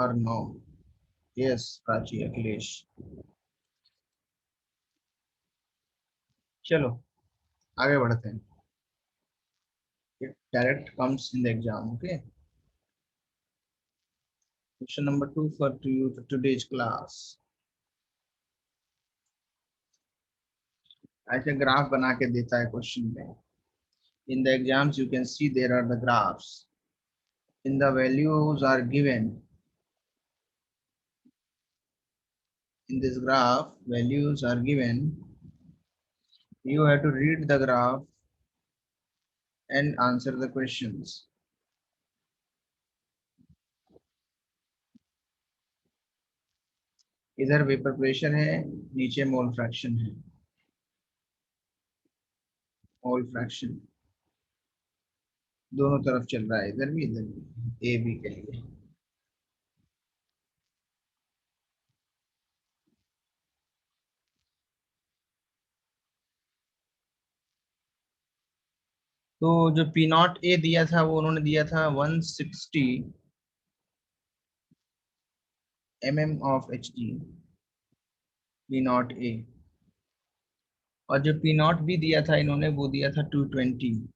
और no? Yes Prachi, Akhilesh. चलो आगे बढ़ते हैं। It direct comes in the exam. Okay. Question number 2 for today's class. ऐसे ग्राफ बना के देता है क्वेश्चन में. In the exams you can see there are the graphs. In the values are given. In this graph values are given. You have to read the graph and answer the questions. इधर vapour pressure है, नीचे mole fraction है. Mole fraction दोनों तरफ चल रहा है, इधर भी ए बी के लिए. तो जो पी नॉट ए दिया था वो उन्होंने दिया था 160 of H D, P naught A. और जो पी नॉट बी दिया था इन्होंने वो दिया था 220.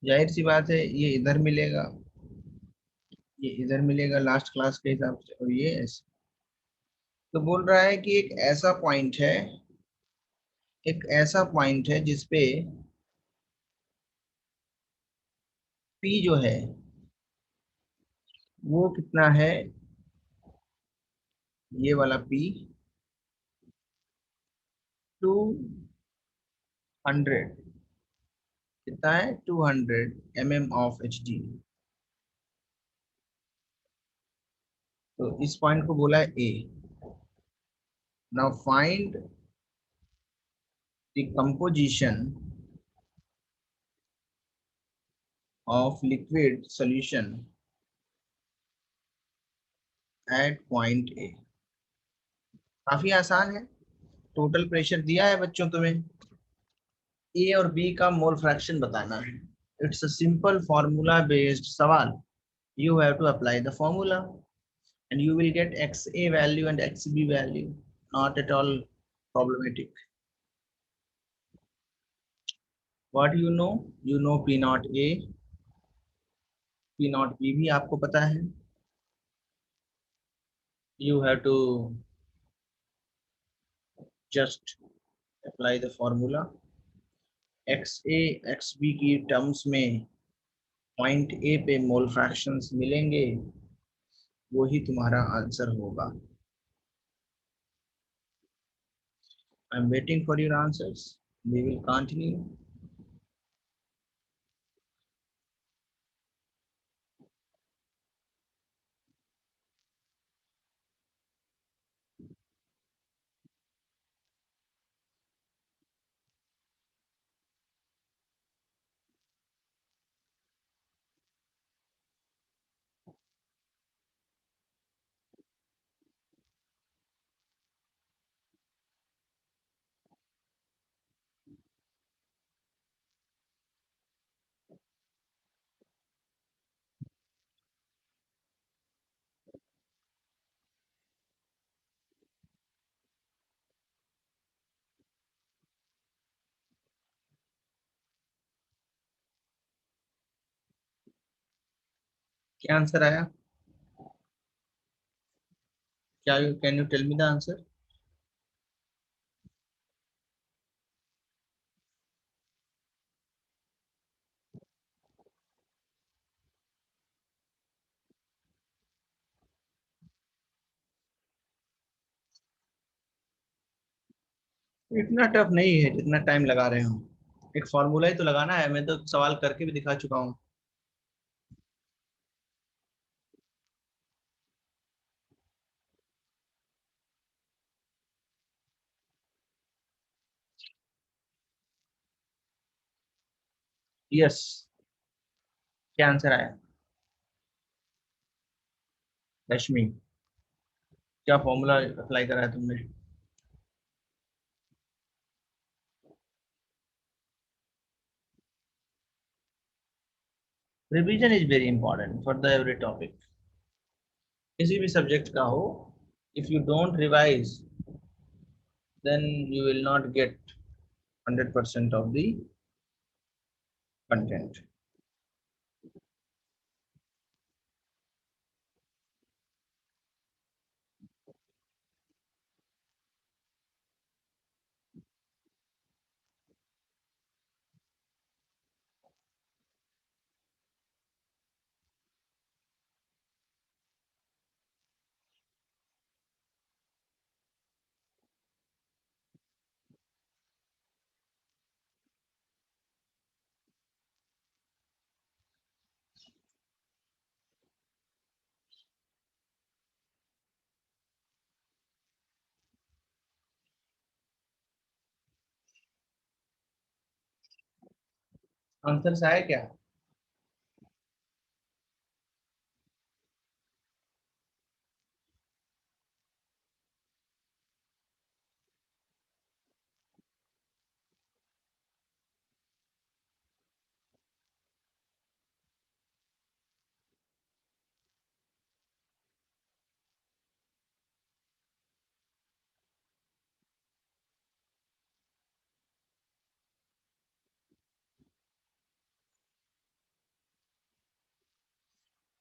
जाहिर सी बात है ये इधर मिलेगा, ये इधर मिलेगा लास्ट क्लास के हिसाब से, और ये ऐसे. तो बोल रहा है कि एक ऐसा पॉइंट है, एक ऐसा पॉइंट है जिसपे पी जो है वो कितना है, ये वाला पी 200, कितना है 200 ऑफ एच डी. तो इस पॉइंट को बोला है A. Now find the composition of liquid solution at point A. काफी आसान है. टोटल प्रेशर दिया है बच्चों तुम्हें, ए और बी का मोल फ्रैक्शन बताना है. It's a simple formula based सवाल. You have to apply the formula and you will get XA value and XB value. Not at all problematic. What you know? You know P naught A, P naught B भी आपको पता है. You have to just apply the formula. XA XB की terms में point A पे मोल fractions मिलेंगे, वही तुम्हारा आंसर होगा. I'm waiting for your answers. We will continue. क्या आंसर आया? क्या can you tell me the answer? इतना टफ नहीं है जितना टाइम लगा रहे हो. एक फॉर्मूला ही तो लगाना है, मैं तो सवाल करके भी दिखा चुका हूँ. यस. क्या आंसर आया? रश्मि, क्या फॉर्मूला अप्लाई करा है तुमने? Revision is very important for the every topic, किसी भी सब्जेक्ट का हो. If you don't revise then you will not get 100% of the content. Answer आया क्या?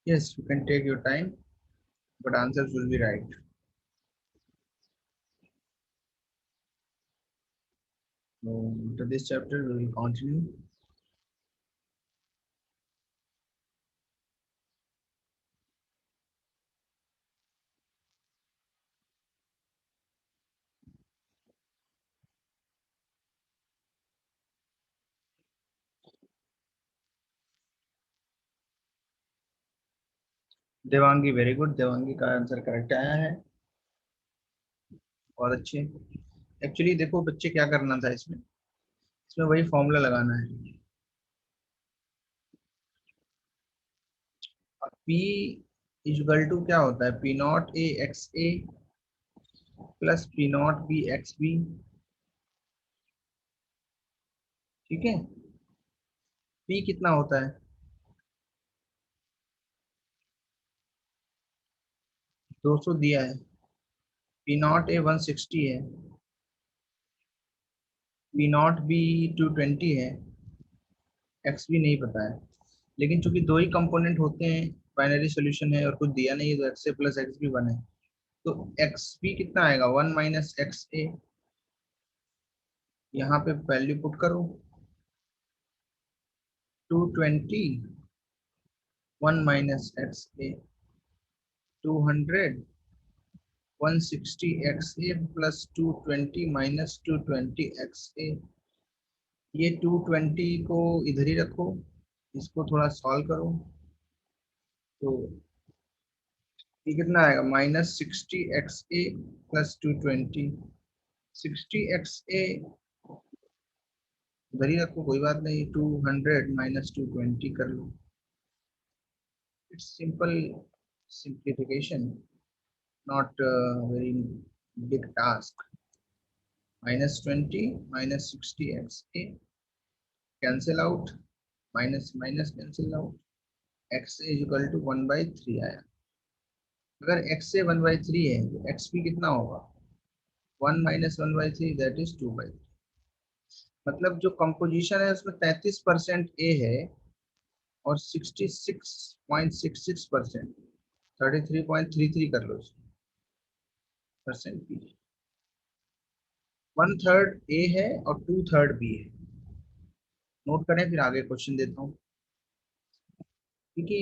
Yes, you can take your time, but answers will be right. So after this chapter, we will continue. Devangi very good, Devangi का answer correct आया है. बहुत अच्छे. Actually देखो बच्चे, क्या करना था इसमें, इसमें वही फॉर्मूला लगाना है. P इजगल टू क्या होता है, P naught A x A plus P naught B X B. ठीक है. P कितना होता है, 200 दिया है. पी नॉट ए 160 है. पी नॉट बी 220 है. एक्स भी नहीं पता है. लेकिन चूंकि दो ही कंपोनेंट होते हैं, बाइनरी सॉल्यूशन है और कुछ दिया नहीं है, तो एक्स ए प्लस एक्स भी 1 है. तो एक्स बी कितना आएगा, 1 माइनस एक्स ए. यहाँ पे वैल्यू पुट करो, 220, 1 minus x A 200, 160 x A plus 220 minus 220 x ए. ये 220 को इधर ही रखो, इसको थोड़ा सॉल्व करो. तो ये कितना आएगा, minus 60 x A plus 220. 60 x ए उधर ही रखो, कोई बात नहीं. 200 माइनस 220 कर लो. It's simple simplification, not a very big task. Minus 20 minus 60 x A cancel out, minus minus cancel out. x is equal to 1/3 आया. अगर x से 1/3 है तो x भी कितना होगा, 1 माइनस 1/3, दैट इज 2/3. मतलब जो कंपोजिशन है उसमें 33% ए है और 66.66%, 33.33 कर लो परसेंट बी. 1/3 ए है और 2/3 बी है. नोट करें, फिर आगे क्वेश्चन देता हूँ, क्योंकि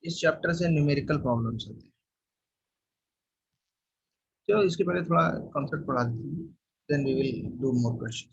इस चैप्टर से न्यूमेरिकल प्रॉब्लम्स होते हैं. चलो इसके पहले थोड़ा कॉन्सेप्ट पढ़ा देते हैं, then we will do more question.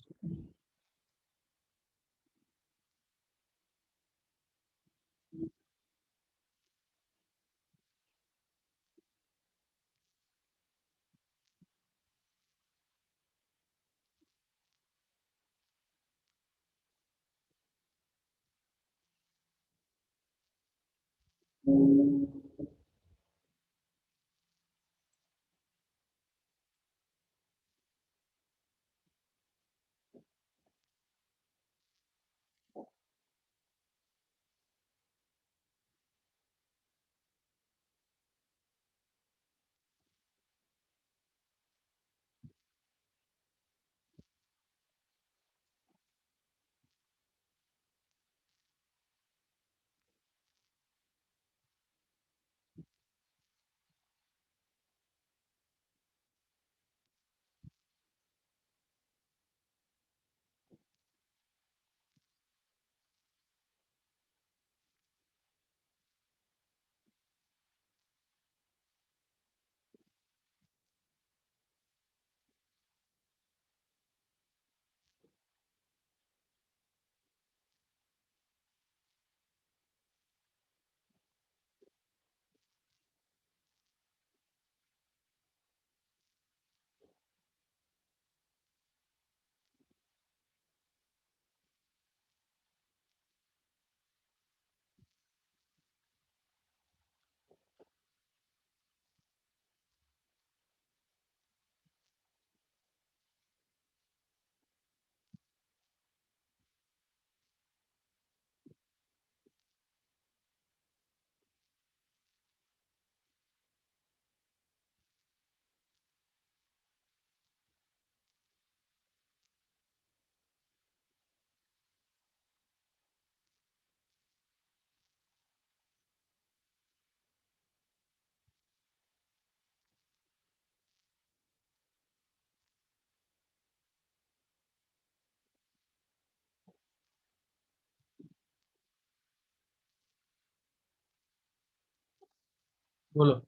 बोलो।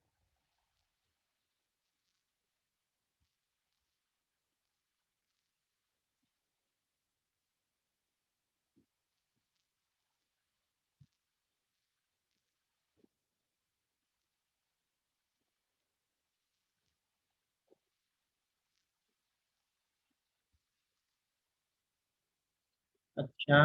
अच्छा।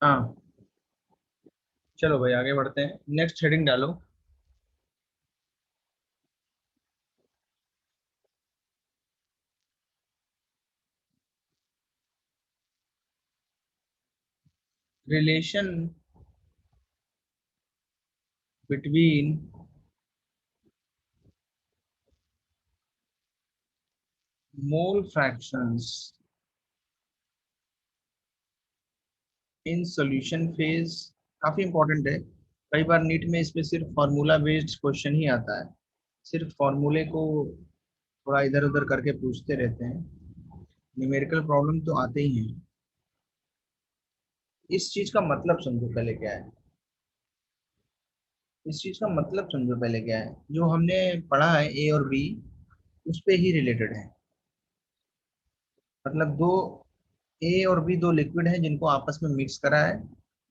हाँ, चलो भाई आगे बढ़ते हैं, नेक्स्ट हेडिंग डालो। Relation between mole fractions in solution phase, काफी इंपॉर्टेंट है। कई बार नीट में इस पे सिर्फ फार्मूला बेस्ड क्वेश्चन ही आता है, सिर्फ फॉर्मूले को थोड़ा इधर उधर करके पूछते रहते हैं, न्यूमेरिकल प्रॉब्लम तो आते ही हैं। इस चीज का मतलब समझो पहले क्या है, इस चीज का मतलब समझो पहले क्या है, जो हमने पढ़ा है ए और बी उस पे ही रिलेटेड है। मतलब दो, ए और बी दो लिक्विड हैं जिनको आपस में मिक्स करा है।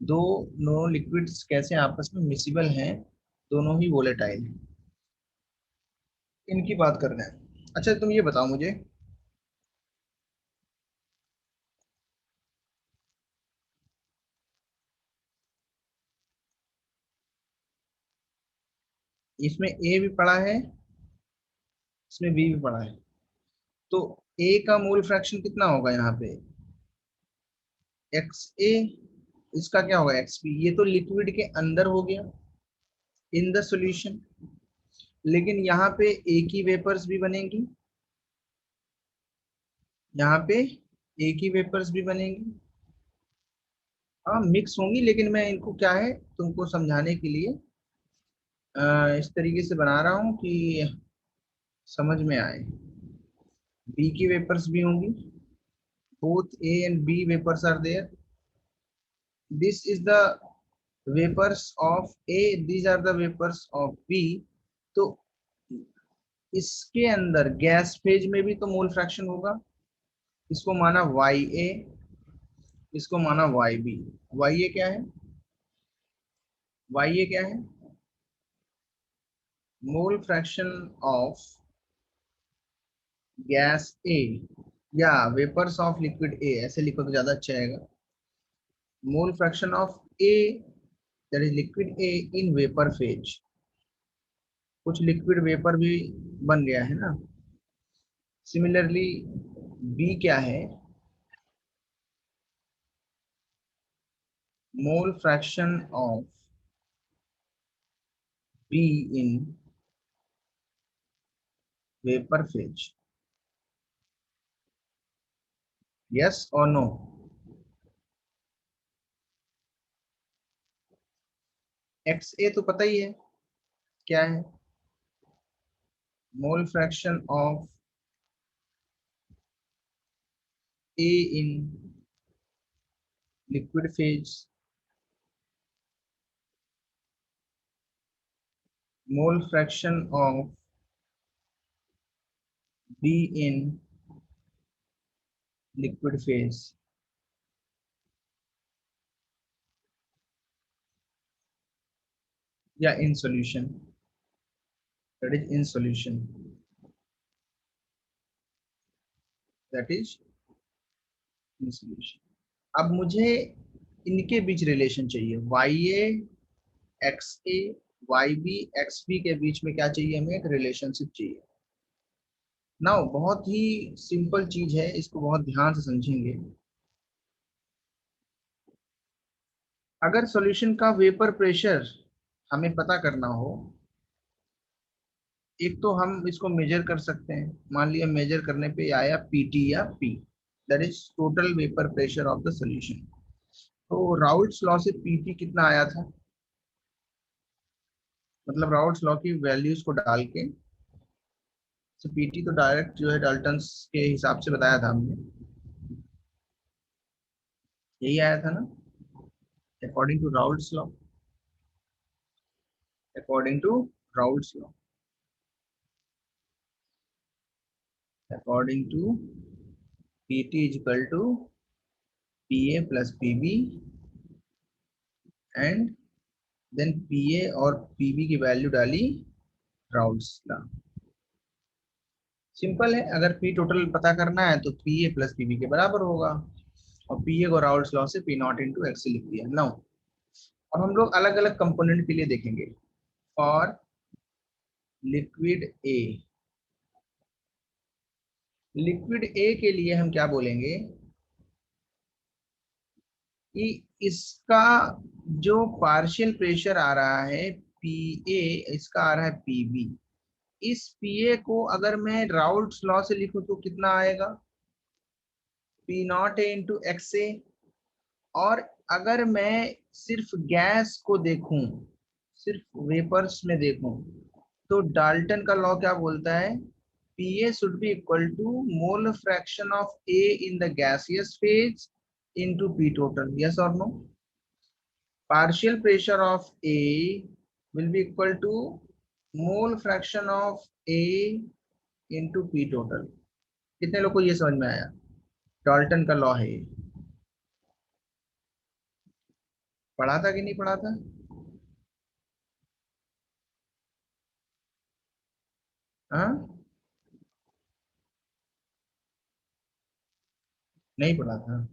दो नो लिक्विड्स कैसे आपस में मिसिबल हैं, दोनों ही वोलेटाइल हैं, इनकी बात कर रहे हैं। अच्छा तुम ये बताओ मुझे, इसमें ए भी पढ़ा है, इसमें बी भी पढ़ा है, तो ए का मोल फ्रैक्शन कितना होगा यहाँ पे, एक्स ए, इसका क्या होगा एक्स बी। ये तो लिक्विड के अंदर हो गया इन द सॉल्यूशन, लेकिन यहाँ पे ए की वेपर्स भी बनेंगी, यहाँ पे ए की वेपर्स भी बनेंगी। हाँ मिक्स होंगी, लेकिन मैं इनको क्या है तुमको समझाने के लिए इस तरीके से बना रहा हूँ कि समझ में आए। बी की वेपर्स भी होंगी, both A and B vapors are there. This is the vapors of A, these are the vapors of B. तो इसके अंदर गैस फेज में भी तो मोल फ्रैक्शन होगा, इसको माना वाई ए, इसको माना वाई बी। वाई ए क्या है, वाई ए क्या है, मोल फ्रैक्शन ऑफ गैस ए, या वेपर्स ऑफ लिक्विड ए, ऐसे लिखो तो ज्यादा अच्छा आएगा। Mole fraction of A, that is liquid A in vapour phase, कुछ लिक्विड वेपर भी बन गया है ना। सिमिलरली बी क्या है, mole fraction of B in vapour phase, yes और नो। एक्स ए तो पता ही है क्या है, mole fraction of A in liquid phase, mole fraction of B in liquid phase, या in solution, that is in solution, that is in solution. अब मुझे इनके बीच रिलेशन चाहिए, वाई ए एक्स ए वाई बी एक्स बी के बीच में क्या चाहिए, हमें एक रिलेशनशिप चाहिए। ना बहुत ही सिंपल चीज है, इसको बहुत ध्यान से समझेंगे। अगर सॉल्यूशन का वेपर प्रेशर हमें पता करना हो, एक तो हम इसको मेजर कर सकते हैं, मान लिया मेजर करने पे आया पीटी या P, that is total vapour pressure of the solution. तो राउल्ट्स लॉ से पीटी कितना आया था, मतलब राउल्ट्स लॉ की वैल्यूज को डाल के, पीटी तो डायरेक्ट जो है डाल्टन्स के हिसाब से बताया था हमने, यही आया था ना, according to Raoult's law, according to Raoult's law, according to PT is equal to PA plus PB and then PA और पीबी की वैल्यू डाली राउल्ट्स लॉ। सिंपल है, अगर पी टोटल पता करना है तो पीए प्लस पीबी के बराबर होगा, और पीए को राउल्ट्स लॉ से पी नॉट इंटू एक्स लिख दिया ना। अब हम लोग अलग अलग कंपोनेंट के लिए देखेंगे। For liquid A, liquid A के लिए हम क्या बोलेंगे कि इसका जो पार्शियल प्रेशर आ रहा है पी ए, इसका आ रहा है पीबी, इस पीए को अगर मैं राउल्ट्स लॉ से लिखूं तो कितना आएगा, P naught A into x A. और अगर मैं सिर्फ गैस को देखूं, सिर्फ वेपर्स में देखूं, तो डाल्टन का लॉ क्या बोलता है, PA should be equal to mole fraction of A in the gaseous phase into P total, yes और no. partial pressure of A will be equal to mole fraction of A into P total। कितने लोग को ये समझ में आया, Dalton का law है ये, पढ़ा था कि नहीं पढ़ा था? हाँ, नहीं पढ़ा था?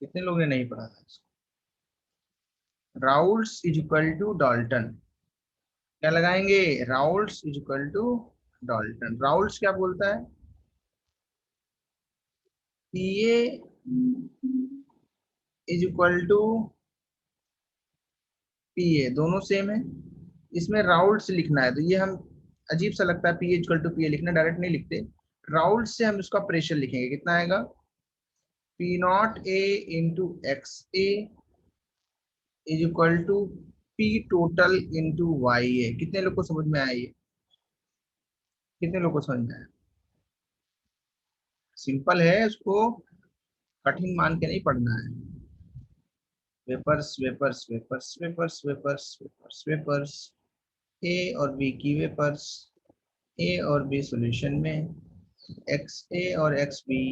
कितने लोग ने नहीं पढ़ा था? Raoult's is equal to Dalton, क्या लगाएंगे, Raoult's is equal to Dalton. Raoult's क्या बोलता है, PA is equal to PA, दोनों सेम है, इसमें राउल्ट्स लिखना है तो ये हम, अजीब सा लगता है पी इक्वल टू पी लिखना, डायरेक्ट नहीं लिखते, राउल्ट से हम इसका प्रेशर लिखेंगे, कितना आएगा, P naught A into x A is equal to P total into Y A. कितने लोग को समझ में आया ये, कितने लोग को समझ में आया? सिंपल है, उसको कठिन मान के नहीं पढ़ना है। Vapours vapours vapours vapours vapours vapours vapours, A और बी की वेपर्स, ए और बी सॉल्यूशन में, एक्स ए और एक्स बी,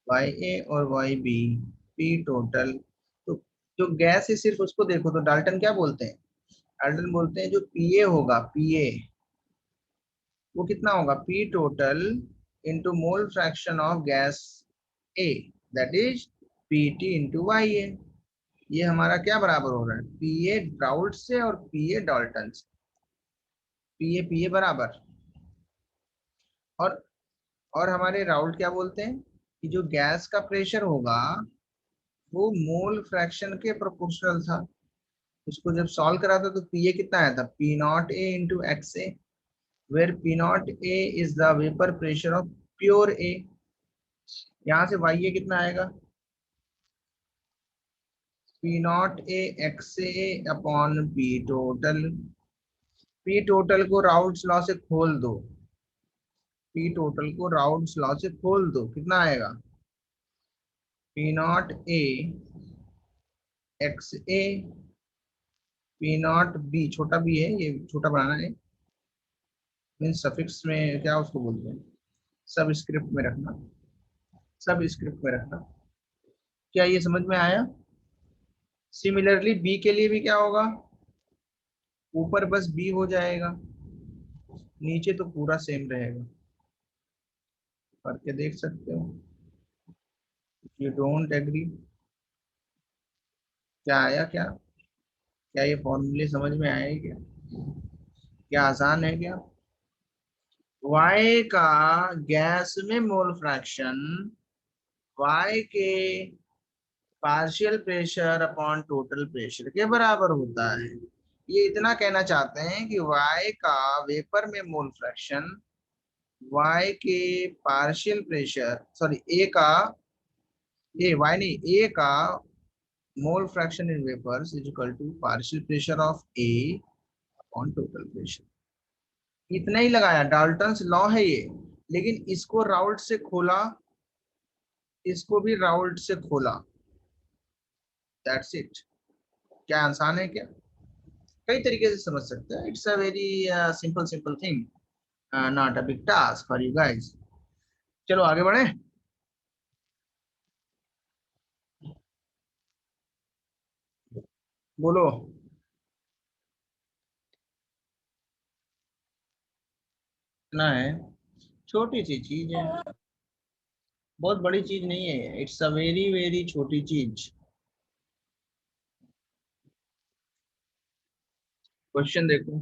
वाई ए और वाई बी, पी टोटल। तो जो गैस है सिर्फ उसको देखो तो डाल्टन क्या बोलते हैं, डाल्टन बोलते हैं जो पीए होगा, पीए वो कितना होगा, P total into mole fraction of gas A, that is P T into Y A. ये हमारा क्या बराबर हो रहा है, पीए राउल्ट से और पीए डाल्टन से, पीए पीए बराबर। और और हमारे राउल्ट क्या बोलते हैं कि जो गैस का प्रेशर होगा वो मोल फ्रैक्शन के प्रोपोर्शनल था। उसको जब सॉल्व करा था तो पीए कितना आया था, P naught A into x A, where P naught A is the vapour pressure of pure A. यहाँ से वाई ए कितना आएगा, P naught A x A upon P total. P total को राउल्ट्स लॉ से खोल दो, P total को Raoult's law से खोल दो, कितना आएगा, P naught A x A, P naught B, छोटा बी है ये, छोटा बनाना है, मीन सफिक्स में क्या उसको बोलते हैं, सब स्क्रिप्ट में रखना, सब स्क्रिप्ट में रखना। क्या ये समझ में आया? सिमिलरली बी के लिए भी क्या होगा, ऊपर बस बी हो जाएगा, नीचे तो पूरा सेम रहेगा, करके देख सकते हो। यू डोंट एग्री, क्या आया, क्या ये फॉर्मूले समझ में आए क्या, क्या आसान है क्या? y का गैस में मोल फ्रैक्शन y के partial pressure upon total pressure के बराबर होता है। ये इतना कहना चाहते हैं कि y का वेपर में मोल फ्रैक्शन y के पार्शियल प्रेशर, सॉरी ए का, ए y नहीं, ए का mole fraction in vapours is equal to partial pressure of A upon total pressure. इतना ही लगाया, डाल्टन्स लॉ है ये, लेकिन इसको राउल्ट से खोला, इसको भी राउल्ट से खोला, दैट्स इट। क्या आसान है क्या? कई तरीके से समझ सकते हैं, it's a very simple simple thing, not a big task for you guys. चलो आगे बढ़े। बोलो। इतना है, छोटी सी चीज है, बहुत बड़ी चीज नहीं है, इट्स अ वेरी वेरी छोटी चीज। क्वेश्चन देखो।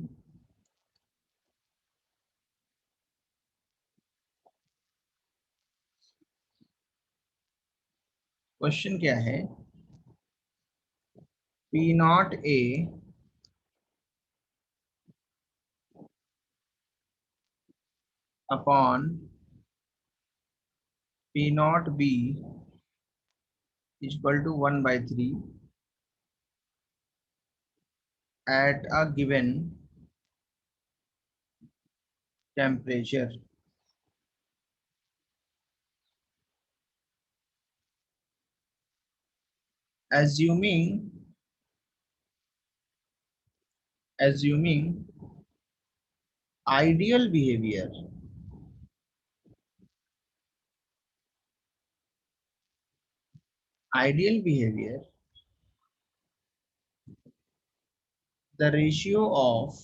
क्वेश्चन क्या है? P naught A upon P naught B equal to 1/3 at a given temperature, assuming assuming ideal behavior, ideal behavior, the ratio of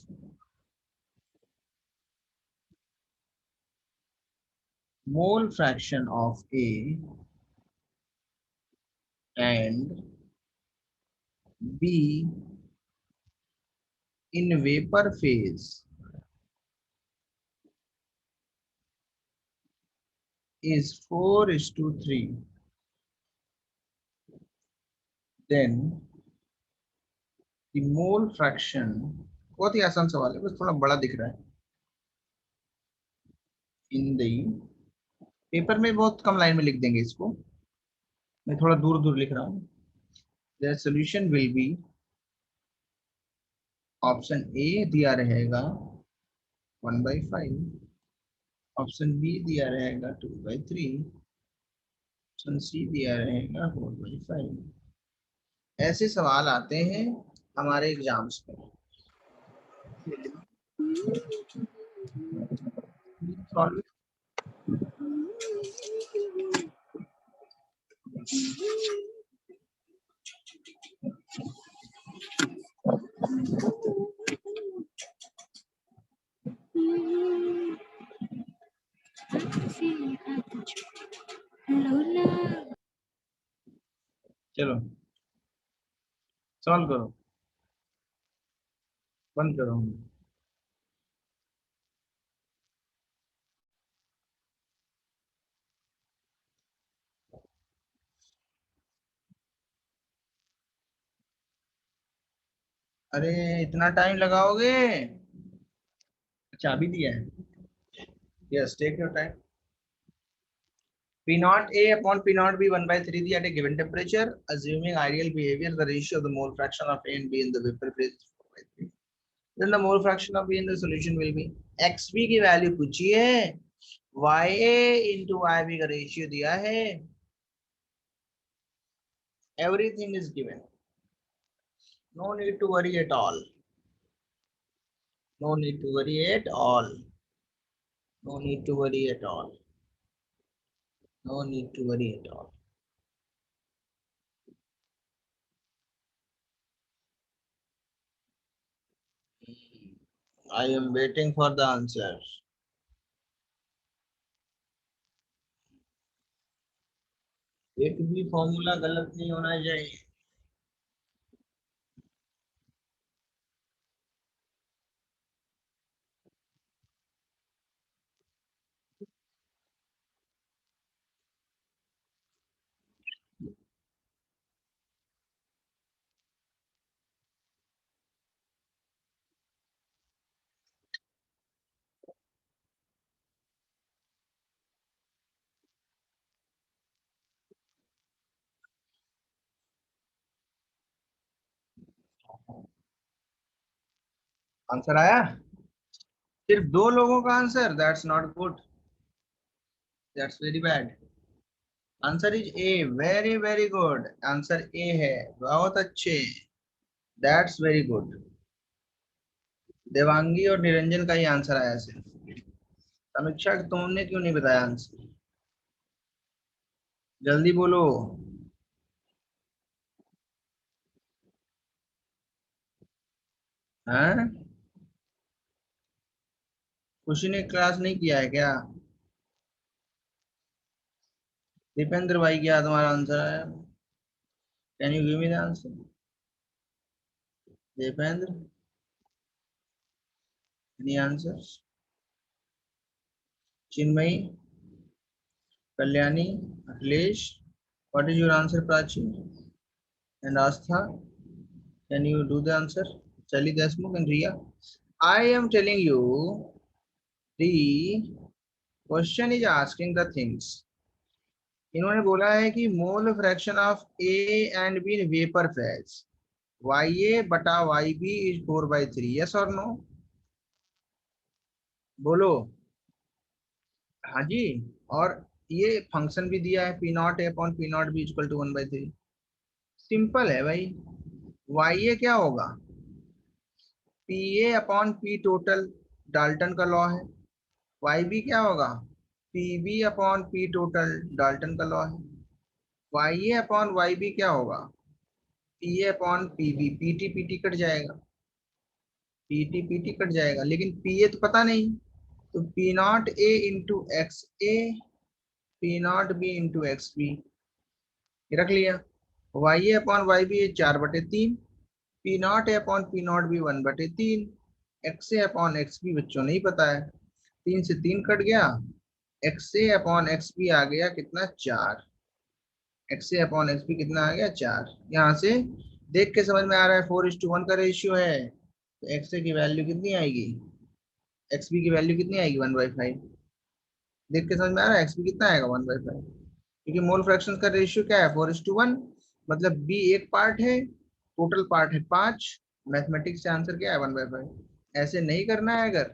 mole fraction of A and B in vapor phase is 4:3, then the mole fraction, बहुत ही आसान सवाल है, बस थोड़ा बड़ा दिख रहा है। इन दी पेपर में बहुत कम लाइन में लिख देंगे इसको, मैं थोड़ा दूर दूर लिख रहा हूँ। The solution will be, option A दिया रहेगा 1/5, ऑप्शन बी दिया रहेगा 2/3, ऑप्शन सी दिया रहेगा 4/5। ऐसे सवाल आते हैं हमारे एग्जाम्स में। सॉल्व। चलो सॉल्व करो, बंद करो। अरे इतना टाइम लगाओगे? अच्छा अभी दिया है, yes take your time. P naught A upon P naught B 1/3 at a given temperature, assuming ideal behavior, the ratio of the mole fraction of A and B in the vapor phase is 4/3. Then the mole fraction of B in the solution will be XB की value पूछी है, YA into YB का ratio दिया है, everything is given. No need to worry at all. No need to worry at all. No need to worry at all. No need to worry at all. I am waiting for the answers. एक भी formula गलत नहीं होना चाहिए। Answer आया? सिर्फ दो लोगों का answer, that's not good, that's very bad. Answer is a, very very good, answer A है, बहुत अच्छे, दैट्स वेरी गुड। देवांगी और निरंजन का ही आंसर आया सिर्फ। समीक्षा तुमने क्यों नहीं बताया आंसर? जल्दी बोलो। हैं? खुशी ने क्लास नहीं किया है क्या? दीपेंद्र भाई, क्या तुम्हारा आंसर है? Can you give me the answer? Dipendra, any answer? Chinmayi, Kalyani, Akhilesh, what is your answer? Prachi and Aastha, can you do the answer? Sally Desmukh and Riya. I am telling you, the question is asking the things. इन्होंने बोला है कि mole fraction of A and B in vapour phase, y A बटा y B is 4/3, yes और no? बोलो। हाँ जी। और ये फंक्शन भी दिया है, P naught A upon P naught B equal to 1/3। Simple है भाई। वाई ए क्या होगा? P A upon P total, Dalton का लॉ है। वाई बी क्या होगा? P B upon P total, Dalton का लॉ है। Y A upon y B क्या होगा? P A upon P B, P T P T cut जाएगा, P T P T cut जाएगा, लेकिन पी ए तो पता नहीं, तो P naught A into x A, P naught B into x B, रख लिया। Y A upon y B 4/3, P naught A upon P naught B 1/3, x A upon x B बच्चों नहीं पता है, 3 से 3 कट गया, x A upon x B आ गया कितना? 4। X A upon x B कितना आ गया? 4। यहाँ से देख के समझ में आ रहा है 4:1 का रेशियो है, तो एक्स ए की वैल्यू कितनी आएगी? एक्स बी की वैल्यू कितनी आएगी? 1/5। देख के समझ में आ रहा है एक्स बी कितना आएगा? 1/5, क्योंकि मोल फ्रैक्शन का रेशियो क्या है? 4:1, मतलब बी एक पार्ट है, टोटल पार्ट है 5, मैथमेटिक्स से आंसर क्या है? 1/5। ऐसे नहीं करना है अगर,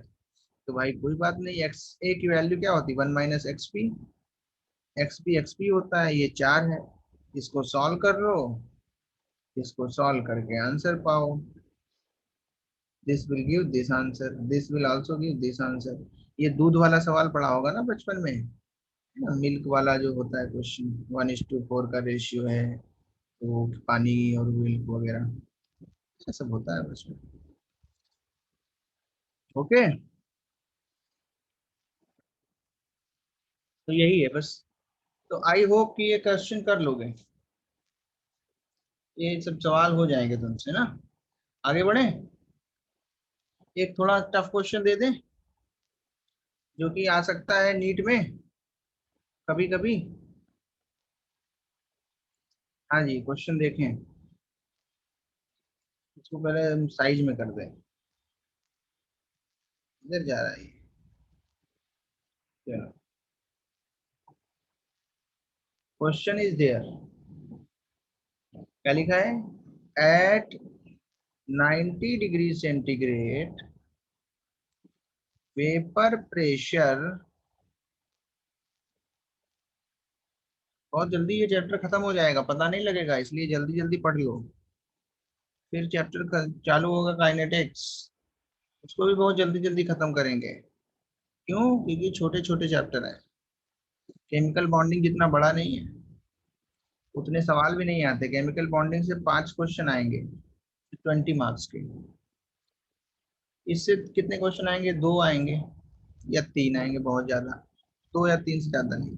तो भाई कोई बात नहीं, एक्स ए की वैल्यू क्या होती है? 1 माइनस एक्स पी होता है, ये 4 है। इसको सॉल्व कर लो, इसको सॉल्व करके आंसर पाओ। This will give this answer, this will also give this answer. ये दूध वाला सवाल पढ़ा होगा ना बचपन में, है ना, मिल्क वाला जो होता है क्वेश्चन, 1:4 का रेशियो है, तो पानी और मिल्क वगैरह, ये सब होता है बचपन। ओके, तो यही है बस। तो आई होप कि ये क्वेश्चन कर लोगे, ये सब सवाल हो जाएंगे तुमसे ना। आगे बढ़े, एक थोड़ा टफ क्वेश्चन दे दें, जो कि आ सकता है नीट में कभी कभी। हाँ जी, क्वेश्चन देखें, इसको पहले हम साइज में कर दें। इधर जा रहा है ये, क्वेश्चन इज देयर, क्या लिखा है? At 90 degree centigrade vapour pressure, बहुत जल्दी ये चैप्टर खत्म हो जाएगा, पता नहीं लगेगा, इसलिए जल्दी जल्दी पढ़ लो। फिर चैप्टर चालू होगा काइनेटिक्स, उसको भी बहुत जल्दी जल्दी खत्म करेंगे। क्यों? क्योंकि छोटे छोटे चैप्टर हैं, केमिकल बॉन्डिंग जितना बड़ा नहीं है, उतने सवाल भी नहीं आते। केमिकल बॉन्डिंग से 5 क्वेश्चन आएंगे 20 मार्क्स के, इससे कितने क्वेश्चन आएंगे? 2 आएंगे या 3 आएंगे, बहुत ज्यादा 2 या 3 से ज्यादा नहीं।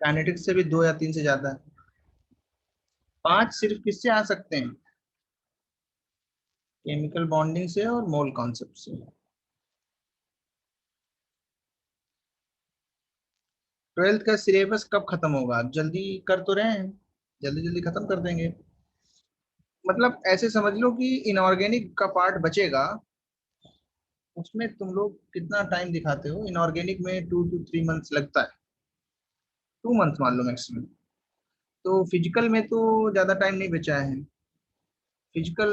काइनेटिक्स से भी 2 या 3 से ज्यादा। 5 सिर्फ किससे आ सकते हैं? केमिकल बॉन्डिंग से और मोल कॉन्सेप्ट से। 12th का सिलेबस कब खत्म होगा? अब जल्दी कर तो रहे हैं, जल्दी जल्दी खत्म कर देंगे। मतलब ऐसे समझ लो कि इनऑर्गेनिक का पार्ट बचेगा, उसमें तुम लोग कितना टाइम दिखाते हो? इनऑर्गेनिक में 2 to 3 मंथ्स लगता है, 2 मंथ्स मान लो मैक्सिमम। तो फिजिकल में तो ज्यादा टाइम नहीं बचा है, फिजिकल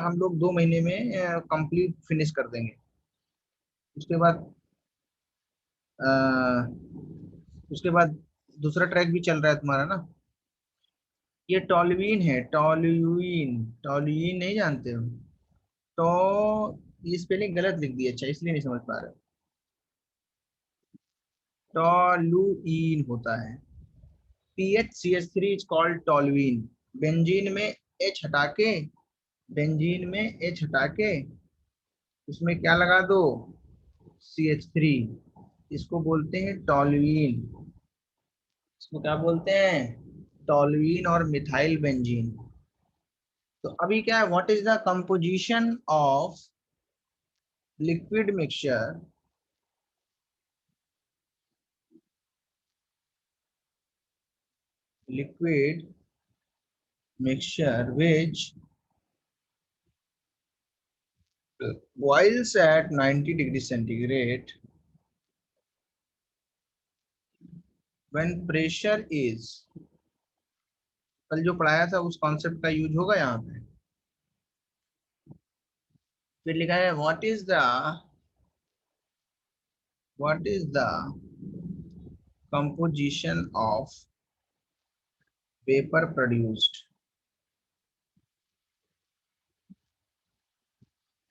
हम लोग 2 महीने में कंप्लीट फिनिश कर देंगे। उसके बाद अ, उसके बाद दूसरा ट्रैक भी चल रहा है तुम्हारा ना। ये टॉलवीन है, टॉलवीन। टॉलवीन नहीं जानते हो? तो ये स्पेलिंग गलत लिख दी, अच्छा इसलिए नहीं समझ पा रहे। टॉलुइन होता है। PHCH3 is called toluene. Benzene में एच हटा के, बेंजीन में एच हटा के उसमें क्या लगा दो, CH3। इसको बोलते हैं टॉलवीन। इसको क्या बोलते हैं? टॉलवीन और मिथाइल बेंजीन। तो अभी क्या है, what is the composition of liquid mixture, liquid mixture which boils at 90 degrees centigrade when pressure is, कल जो पढ़ाया था उस कॉन्सेप्ट का यूज होगा यहाँ पे। फिर लिखा है what is the composition of vapor produced।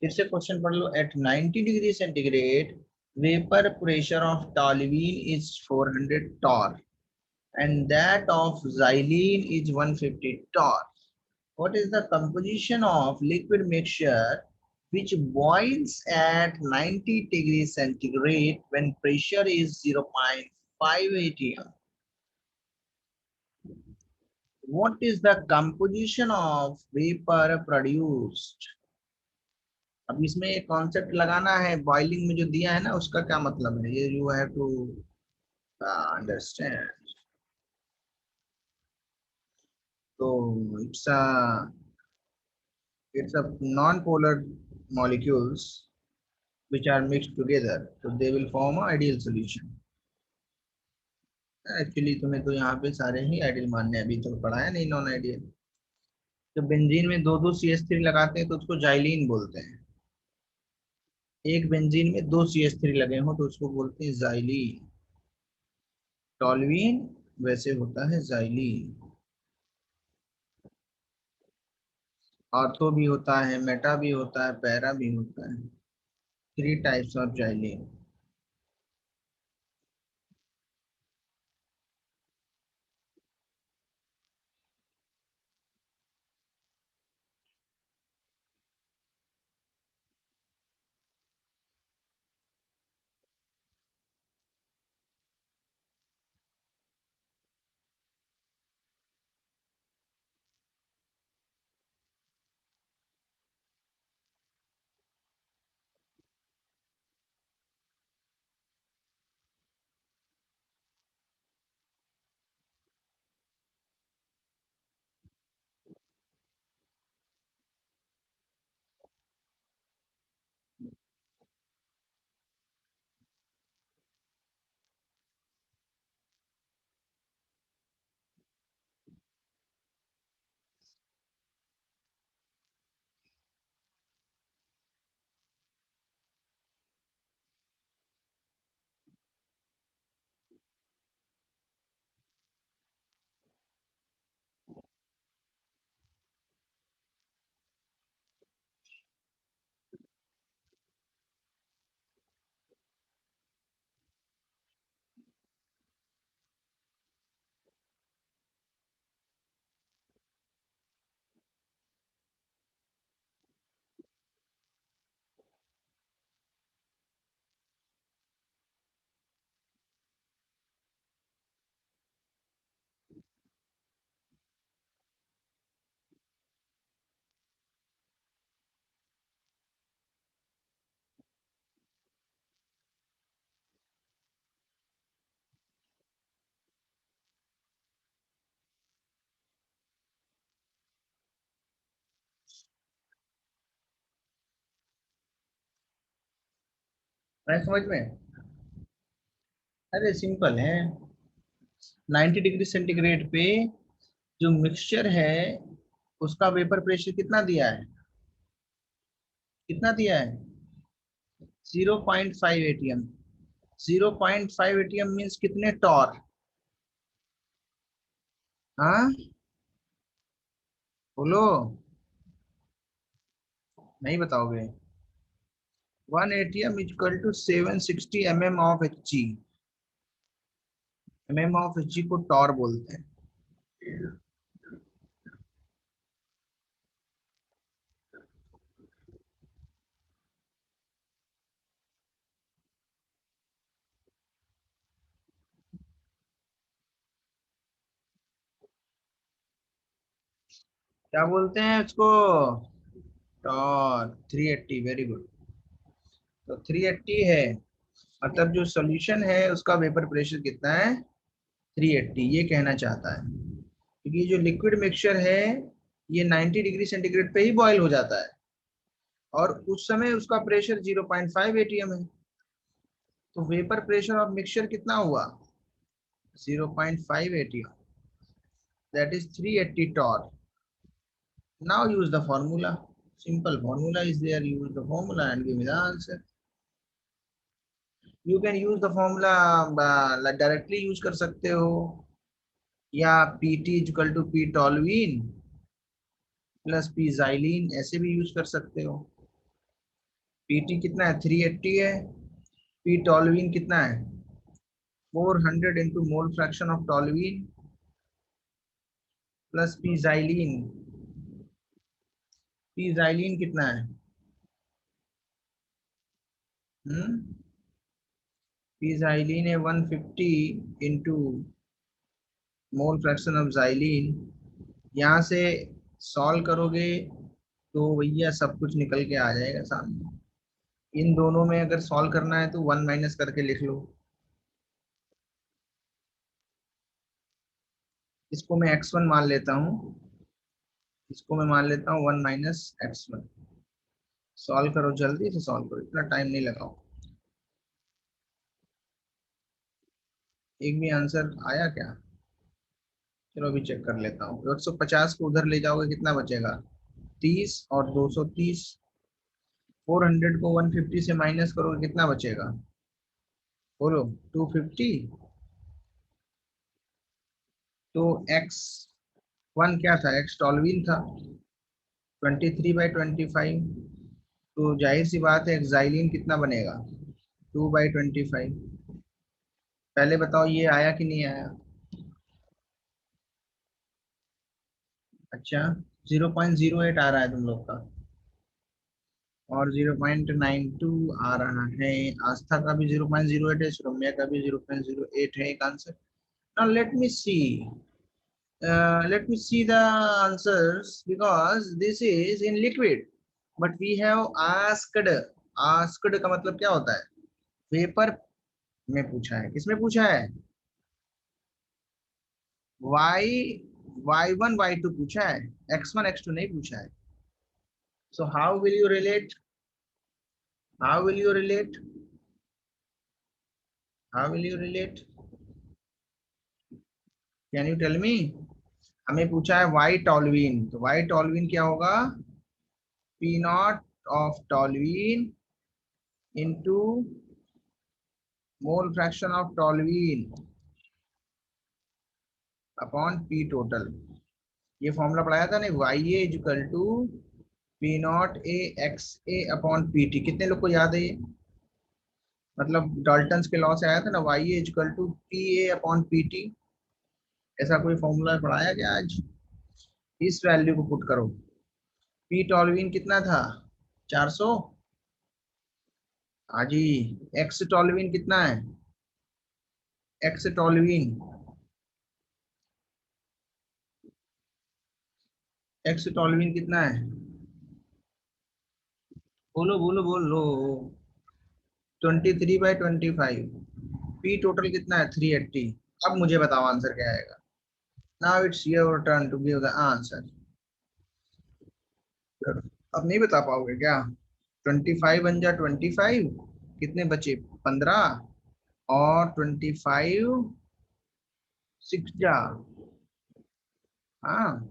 फिर से क्वेश्चन पढ़ लो। At 90 degree centigrade vapour pressure of toluene is 400 torr and that of xylene is 150 torr। What is the composition of liquid mixture which boils at 90 degrees centigrade when pressure is 0.5 atm? What is the composition of vapor produced? अब इसमें एक concept लगाना है, boiling में जो दिया है ना उसका क्या मतलब है, ये यू हैव टू अंडरस्टैंड। तो it's it's a non-polar molecules which are mixed together, so they will form a ideal solution। Actually तुम्हें तो यहाँ पे सारे ही आइडियल मानने हैं, अभी तो पढ़ा है नहीं नॉन आइडियल। तो बेंजीन में दो दो CH3 लगाते हैं तो उसको जाइलीन बोलते हैं। एक बेंजीन में दो CH3 लगे हो तो उसको बोलते हैं जाइलीन। टॉल्यूइन वैसे होता है जाइलीन। ऑर्थो भी होता है, मेटा भी होता है, पैरा भी होता है। 3 टाइप्स ऑफ जाइलीन। मैं समझ में? अरे सिंपल है। 90 डिग्री सेंटीग्रेड पे जो मिक्सचर है उसका वेपर प्रेशर कितना दिया है, कितना दिया है 0.5 एटीएम। 0.5 एटीएम मीन्स कितने टॉर, हाँ बोलो, नहीं बताओगे। 1 ATM = 760 mm of Hg। mm of Hg को टॉर बोलते हैं। क्या बोलते हैं उसको, टॉर। 380, very good. तो 380 है, मतलब जो सॉल्यूशन है उसका वेपर प्रेशर कितना है 380, ये कहना चाहता है। क्योंकि ये जो लिक्विड मिक्सचर है ये 90 डिग्री सेंटीग्रेड पे ही बॉयल हो जाता है, और उस समय उसका प्रेशर 0.5 एटीएम है। तो वेपर प्रेशर ऑफ मिक्सचर कितना हुआ 0.5 ATM, that is 380 torr. Now use the formula. Simple formula is there. Use the formula and give me the answer. You can use the formula like directly use कर सकते हो, या PT equal to P toluene plus P xylene ऐसे भी use कर सकते हो। PT कितना है 380 है, P टॉलवीन कितना है 400 into mole fraction of toluene plus P xylene. P xylene कितना है, हम्म P जाइलिन है 150 into mole fraction of xylene. यहाँ से सॉल्व करोगे तो भैया सब कुछ निकल के आ जाएगा सामने। इन दोनों में अगर सॉल्व करना है तो 1 माइनस करके लिख लो। इसको मैं x1 मान लेता हूँ, इसको मैं मान लेता हूँ 1 - x1। सॉल्व करो, जल्दी से सॉल्व करो, इतना टाइम नहीं लगाओ। एक भी आंसर आया क्या, चलो अभी चेक कर लेता हूँ। 150 को उधर ले जाओगे कितना बचेगा 30, और 230। 400 को 150 से माइनस करोगे कितना बचेगा, बोलो 250। तो x1 क्या था, x टॉलविन था 23/25। तो जाहिर सी बात है एक्साइलिन कितना बनेगा 2/25। पहले बताओ ये आया कि नहीं आया। अच्छा 0.08 आ रहा है तुम लोग का, और 0.92 आ रहा है। आस्था का भी 0.08 है, सुरम्या का भी 0.08 है एक answer. Now let me see the answers because this is in liquid, but we have asked। asked का मतलब क्या होता है, पेपर में पूछा है, किसमें पूछा है y1 y2 पूछा है, x1 x2 नहीं पूछा है। so how will you relate how will you relate can you tell me। हमें पूछा है y टॉलवीन, तो y टॉलवीन क्या होगा P naught of toluene into mole fraction of toluene upon P total. ये फॉर्मूला पढ़ाया था ना, YA equal to P naught A XA upon PT। कितने लोग को याद है ये, मतलब डाल्टन्स के लॉ से आया था ना, YA equal to PA upon PT। ऐसा कोई फॉर्मूला पढ़ाया क्या आज। इस वैल्यू को पुट करो। P टॉलवीन कितना था 400, हाँ जी। X टॉलवीन कितना है, X टॉलवीन, X टॉलवीन कितना है, बोलो बोलो बोलो। 23/25। P टोटल कितना है 380। अब मुझे बताओ आंसर क्या आएगा। Now it's your turn to give the answer. अब नहीं बता पाओगे क्या, 25 बन जा 25, कितने बचे 15, और 25 6 जा, हाँ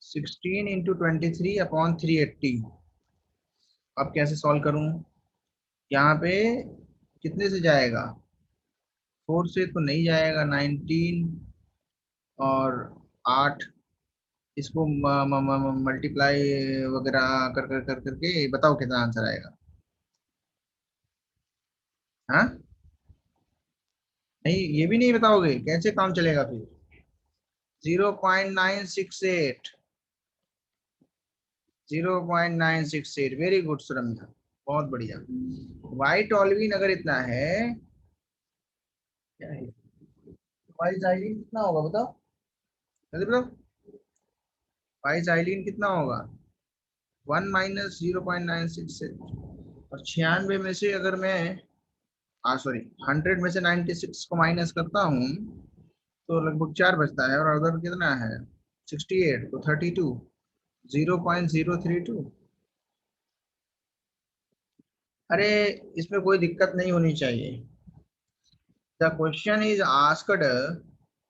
16 × 23/380। अब कैसे सॉल्व करूं? यहाँ पे कितने से जाएगा? 4 से तो नहीं जाएगा, 19 और 8, इसको मल्टीप्लाई वगैरह कर कर कर करके बताओ कितना आंसर आएगा। हाँ, नहीं ये भी नहीं बताओगे, कैसे काम चलेगा फिर? 0.968। 0.968, वेरी गुड सुरंगा, बहुत बढ़िया। वाइट ऑलविन अगर इतना है, क्या है, वाइट आइलिन कितना होगा बताओ, जल्दी बताओ। वाइट आइलिन कितना होगा? 1 - 0.968। और 96 में से अगर मैं, सॉरी, 100 में से 96 को माइनस करता हूँ तो लगभग 4 बचता है, और उधर कितना है? 68, तो 32, 0.032। अरे, इसमें कोई दिक्कत नहीं होनी चाहिए। The question is asked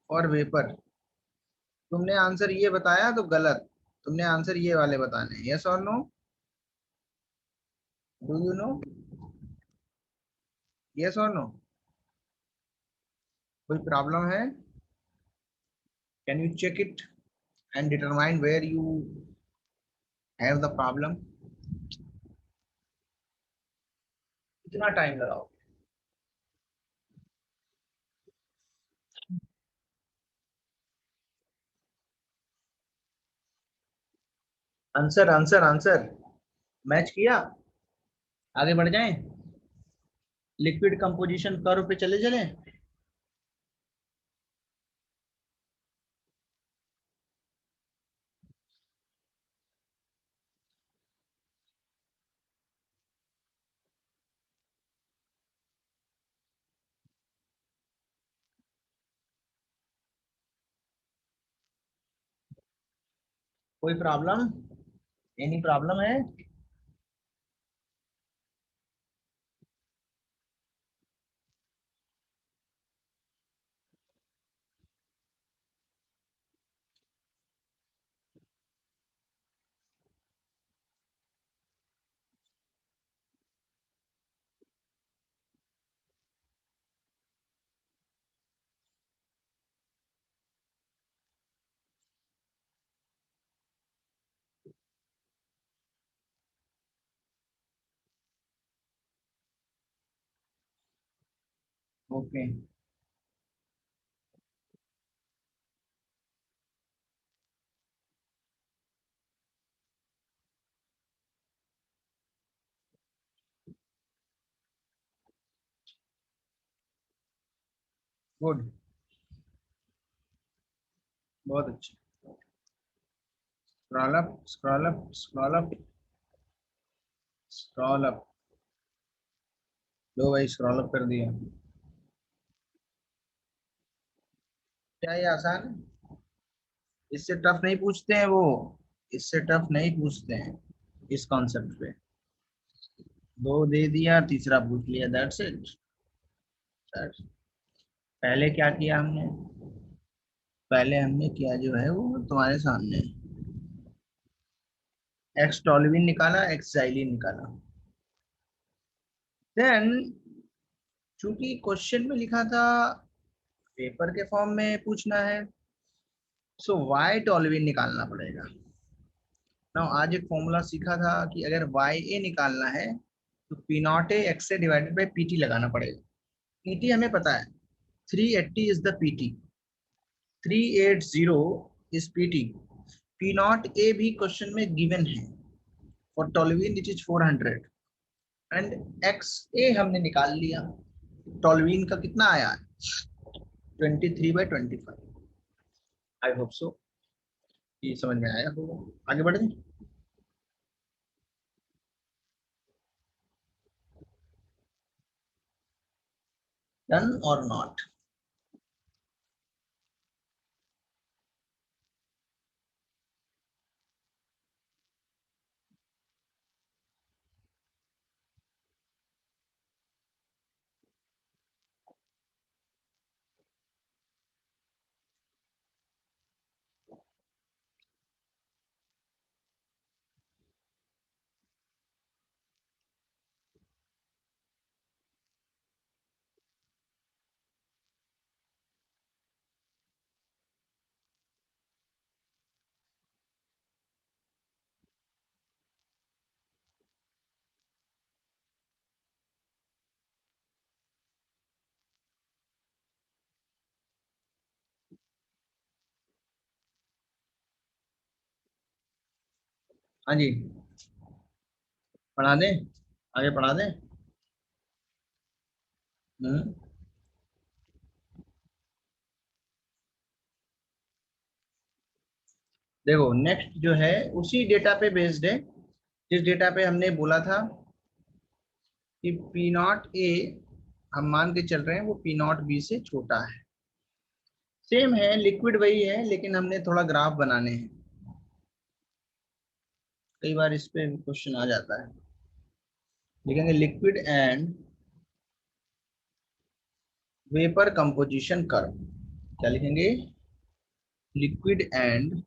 for vapour. तुमने आंसर ये बताया तो गलत, तुमने आंसर ये वाले बताने, यस और no? Do you know? Yes और नो? कोई प्रॉब्लम है? Can you check it and determine where you have the problem? कितना टाइम लगाओ? आंसर आंसर आंसर, मैच किया? आगे बढ़ जाएं? लिक्विड कंपोजिशन कर्व पे चले चले? कोई प्रॉब्लम? एनी प्रॉब्लम है? ओके, गुड, बहुत अच्छा। Scroll up, scroll up, scroll up, scroll up. लो भाई, स्क्रॉल अप कर दिया। क्या ये आसान है? इससे टफ नहीं पूछते हैं वो, इससे टफ नहीं पूछते हैं इस कॉन्सेप्ट पे। दो दे दिया, तीसरा पूछ लिया, दैट्स इट। पहले क्या किया हमने? पहले हमने किया जो है वो तुम्हारे सामने, एक्स टॉलविन निकाला, एक्स जाइलिन निकाला। देन, चूंकि क्वेश्चन में लिखा था पेपर के फॉर्म में पूछना है, सो वाई टॉलविन निकालना पड़ेगा ना। आज एक फॉर्मूला सीखा था कि अगर वाई ए निकालना है तो पी नॉट ए एक्स से डिवाइडेड बाई पी टी लगाना पड़ेगा। पीटी हमें पता है, 380 is the PT, 380 is PT. P naught A भी क्वेश्चन में गिवन है, for toluene it is 400, and X A हमने निकाल लिया। टोल्यूइन का कितना आया? 23/25। आई होप सो ये समझ में आया होगा। आगे बढ़े? डन और नॉट? हाँ जी, पढ़ा दें, आगे पढ़ा दें। हम्म, देखो नेक्स्ट जो है उसी डेटा पे बेस्ड है, जिस डेटा पे हमने बोला था कि पी नॉट ए हम मान के चल रहे हैं वो पी नॉट बी से छोटा है। सेम है, लिक्विड वही है, लेकिन हमने थोड़ा ग्राफ बनाने हैं। कई बार इस पे क्वेश्चन आ जाता है। लिखेंगे liquid and vapour composition curve. क्या लिखेंगे? Liquid and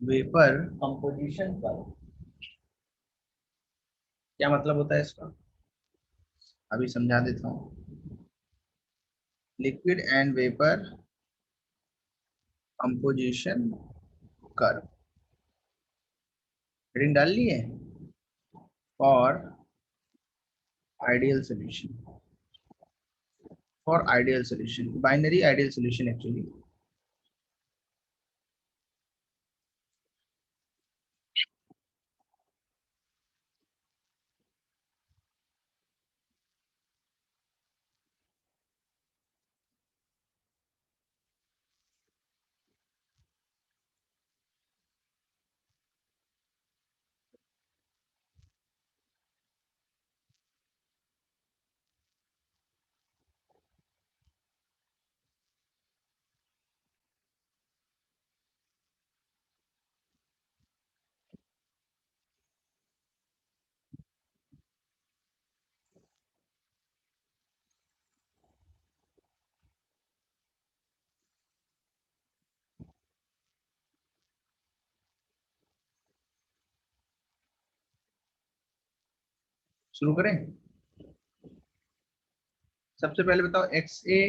vapour composition curve. क्या मतलब होता है इसका, अभी समझा देता हूँ। Liquid and vapour composition curve, heading डाल ली है। For ideal solution, for ideal solution, binary ideal solution actually. शुरू करें। सबसे पहले बताओ x A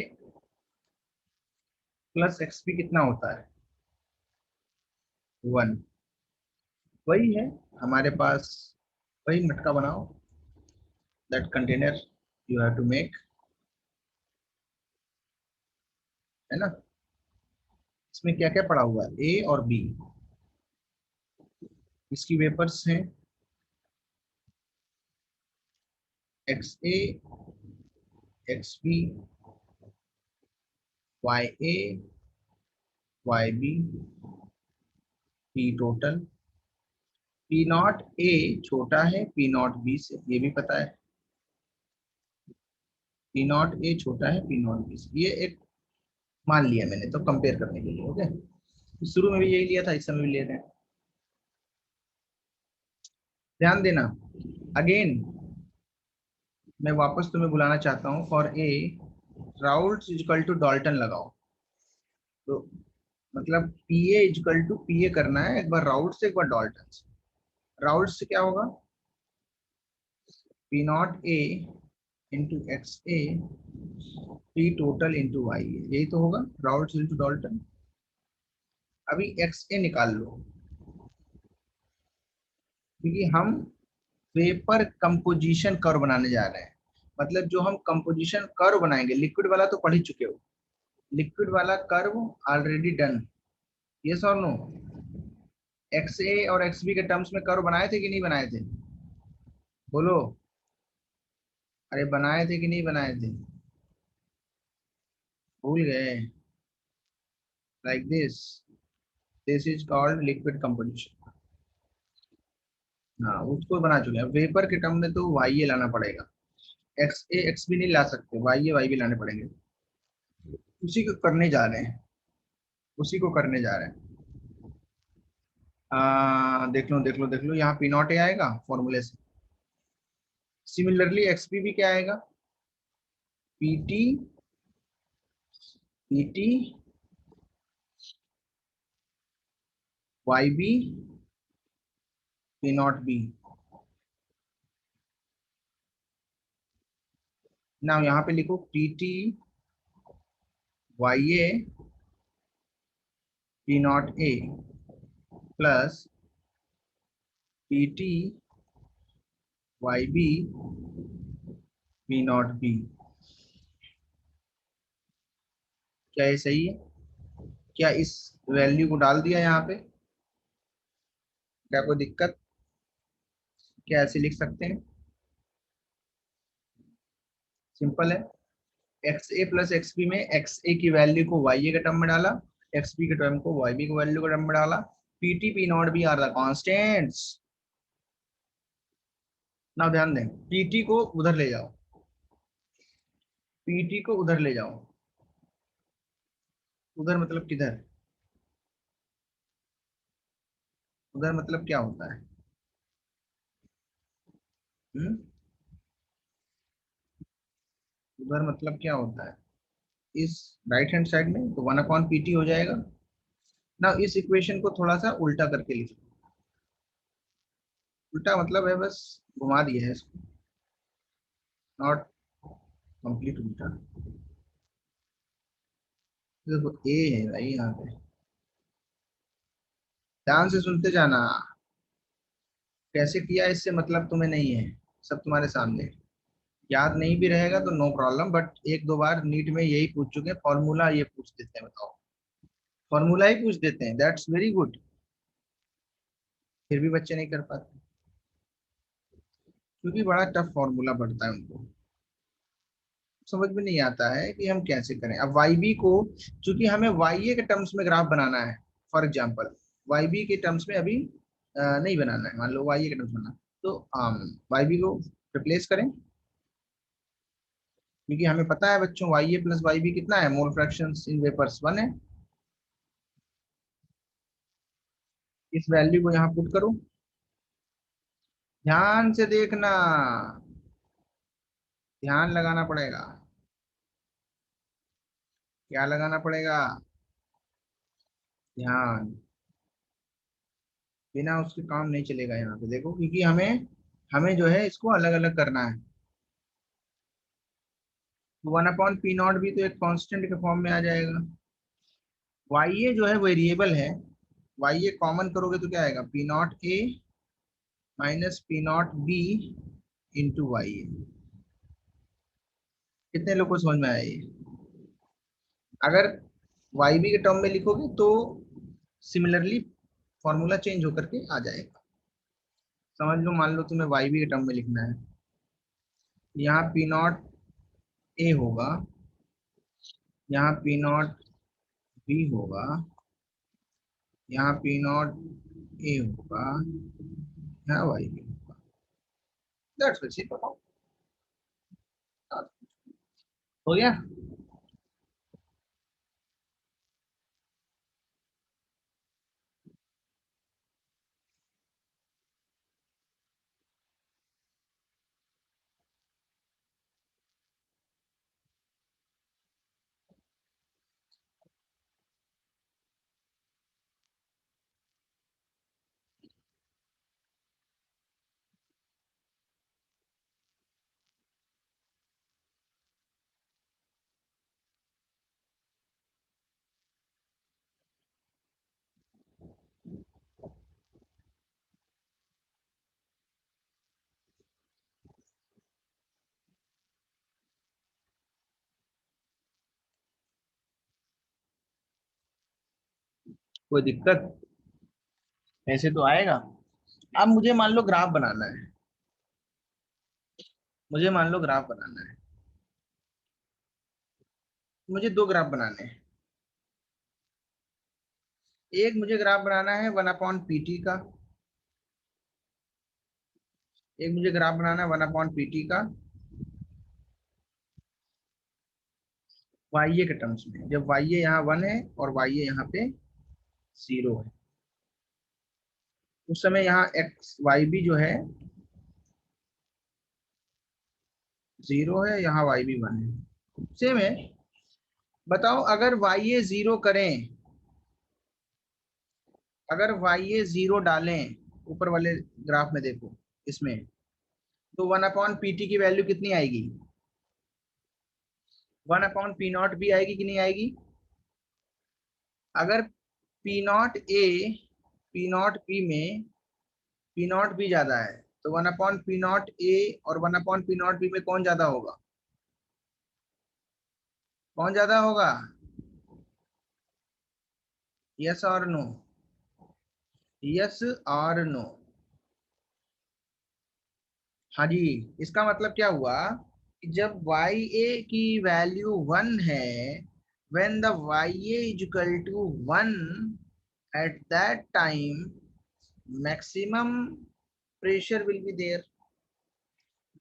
plus X B कितना होता है? 1। वही है हमारे पास, वही मटका बनाओ, that container you have to make, है ना। इसमें क्या क्या पड़ा हुआ है? ए और बी, इसकी वेपर्स हैं X A, X B, Y A, Y B, P total. P naught A छोटा है पी नॉट बी से, ये भी पता है। पी नॉट ए छोटा है पी नॉट बी से, ये एक मान लिया मैंने तो कंपेयर करने के लिए। ओके, तो शुरू में भी यही लिया था, इस समय भी ले रहे हैं। ध्यान देना, अगेन मैं वापस तुम्हें बुलाना चाहता हूँ। For a Raoult is equal to Dalton लगाओ, तो मतलब P A is equal to P A करना है, एक बार राउल्ट से एक बार डॉल्टन से। राउल्ट से क्या होगा? P naught A into x A, P total into Y A, यही तो होगा राउल्ट इंटू डॉल्टन। अभी एक्स ए निकाल लो, क्योंकि हम वेपर कंपोजिशन कर्व बनाने जा रहे हैं। मतलब जो हम कंपोजिशन कर्व बनाएंगे, लिक्विड वाला तो पढ़ ही चुके हो, लिक्विड वाला कर्व ऑलरेडी डन। यस और नो? एक्स ए और एक्स बी के टर्म्स में कर्व बनाए थे कि नहीं बनाए थे? बोलो, अरे बनाए थे कि नहीं बनाए थे? भूल गए? Like this is called liquid composition. हाँ, उसको बना चुके हैं। वेपर के टर्म में तो वाई ए लाना पड़ेगा, एक्स ए एक्स बी नहीं ला सकते, वाई ए वाई बी लाने पड़ेंगे। उसी को करने जा रहे हैं, उसी को करने जा रहे हैं। देख लो देख लो देख लो, यहाँ पी नॉट ए आएगा फॉर्मूले से। सिमिलरली एक्स पी भी क्या आएगा? P T, P T Y B, P naught B. ना यहाँ पे लिखो P T Y A P naught A plus P T Y B P naught B. क्या ये सही है? क्या इस वैल्यू को डाल दिया यहाँ पे? क्या कोई दिक्कत? क्या ऐसे लिख सकते हैं? सिंपल है। X A plus X B में एक्स ए की वैल्यू को वाई ए के टर्म में डाला, एक्स बी के टर्म को वाई बी की वैल्यू के टर्म में डाला। P T P naught B are the constants. ना ध्यान दें, पीटी को उधर ले जाओ, पीटी को उधर ले जाओ। उधर मतलब किधर? उधर मतलब क्या होता है? हम्म? उधर मतलब क्या होता है? इस राइट हैंड साइड में तो वन अपॉन पीटी हो जाएगा ना। इस इक्वेशन को थोड़ा सा उल्टा करके लिखो। उल्टा मतलब है बस घुमा दिया है इसको, नॉट कंप्लीट उल्टा। देखो ए है भाई यहाँ पे, ध्यान से सुनते जाना। कैसे किया इससे मतलब तुम्हें नहीं है, सब तुम्हारे सामने। याद नहीं भी रहेगा तो नो प्रॉब्लम, बट एक दो बार नीट में यही पूछ चुके हैं, फॉर्मूला ये पूछ देते हैं, बताओ। फॉर्मूला ही पूछ देते हैं, दैट्स वेरी गुड। फिर भी बच्चे नहीं कर पाते क्योंकि बड़ा टफ फॉर्मूला पड़ता है उनको, समझ में नहीं आता है कि हम कैसे करें। अब वाई बी को, चूंकि हमें वाई ए के टर्म्स में ग्राफ बनाना है, फॉर एग्जाम्पल वाई बी के टर्म्स में अभी नहीं बनाना है, मान लो वाई ए के टर्म्स बनाना, तो वाई बी को रिप्लेस करें। क्योंकि हमें पता है बच्चों, वाई ए प्लस वाई बी कितना है, मोल फ्रैक्शन इन वेपर्स 1 है। इस वैल्यू को यहाँ पुट करो, ध्यान से देखना, ध्यान लगाना पड़ेगा। क्या लगाना पड़ेगा? ध्यान। बिना उसके काम नहीं चलेगा यहाँ पे, देखो, क्योंकि हमें हमें जो है इसको अलग अलग करना है। तो वन अपॉन पी नॉट भी तो एक कांस्टेंट के फॉर्म में आ जाएगा। वाई ए जो है वेरिएबल है, वाई ए कॉमन करोगे तो क्या आएगा, P naught A minus P naught B into Y A. कितने लोग को समझ में आया ये? अगर वाई बी के टर्म में लिखोगे तो सिमिलरली फॉर्मूला चेंज होकर के आ जाएगा। समझ लो, मान लो तुम्हें वाई बी के टर्म में लिखना है, यहाँ पी नॉट ए होगा, यहाँ पी नॉट बी होगा, यहाँ पी नॉट ए होगा, यहाँ वाई बी होगा। That's it, simple. हो गया। कोई दिक्कत? ऐसे तो आएगा। अब मुझे मान लो ग्राफ बनाना है, मुझे मान लो ग्राफ बनाना है, मुझे दो ग्राफ बनाने हैं। एक मुझे ग्राफ बनाना है वन अपॉन पीटी का, एक मुझे ग्राफ बनाना है वन अपॉन पीटी का वाई ए के टर्म्स में, जब वाई ए यहाँ 1 है और वाई ए यहाँ पे 0 है, उस समय यहाँ एक्स वाई बी जो है 0 है, यहाँ वाई बी 1 है, सेम है। बताओ, अगर वाई ए 0 करें, अगर वाई ए 0 डालें, ऊपर वाले ग्राफ में देखो, इसमें तो वन अपॉन पी टी की वैल्यू कितनी आएगी, वन अपॉन पी नॉट भी आएगी कि नहीं आएगी? अगर P naught A P naught B में पी नॉट बी ज्यादा है, तो one upon P naught A और one upon P naught B में कौन ज्यादा होगा? कौन ज्यादा होगा? यस और नो? यस और नो? हाँ जी। इसका मतलब क्या हुआ कि जब वाई ए की वैल्यू 1 है, when the Y A is equal to 1, at that time maximum pressure will be there.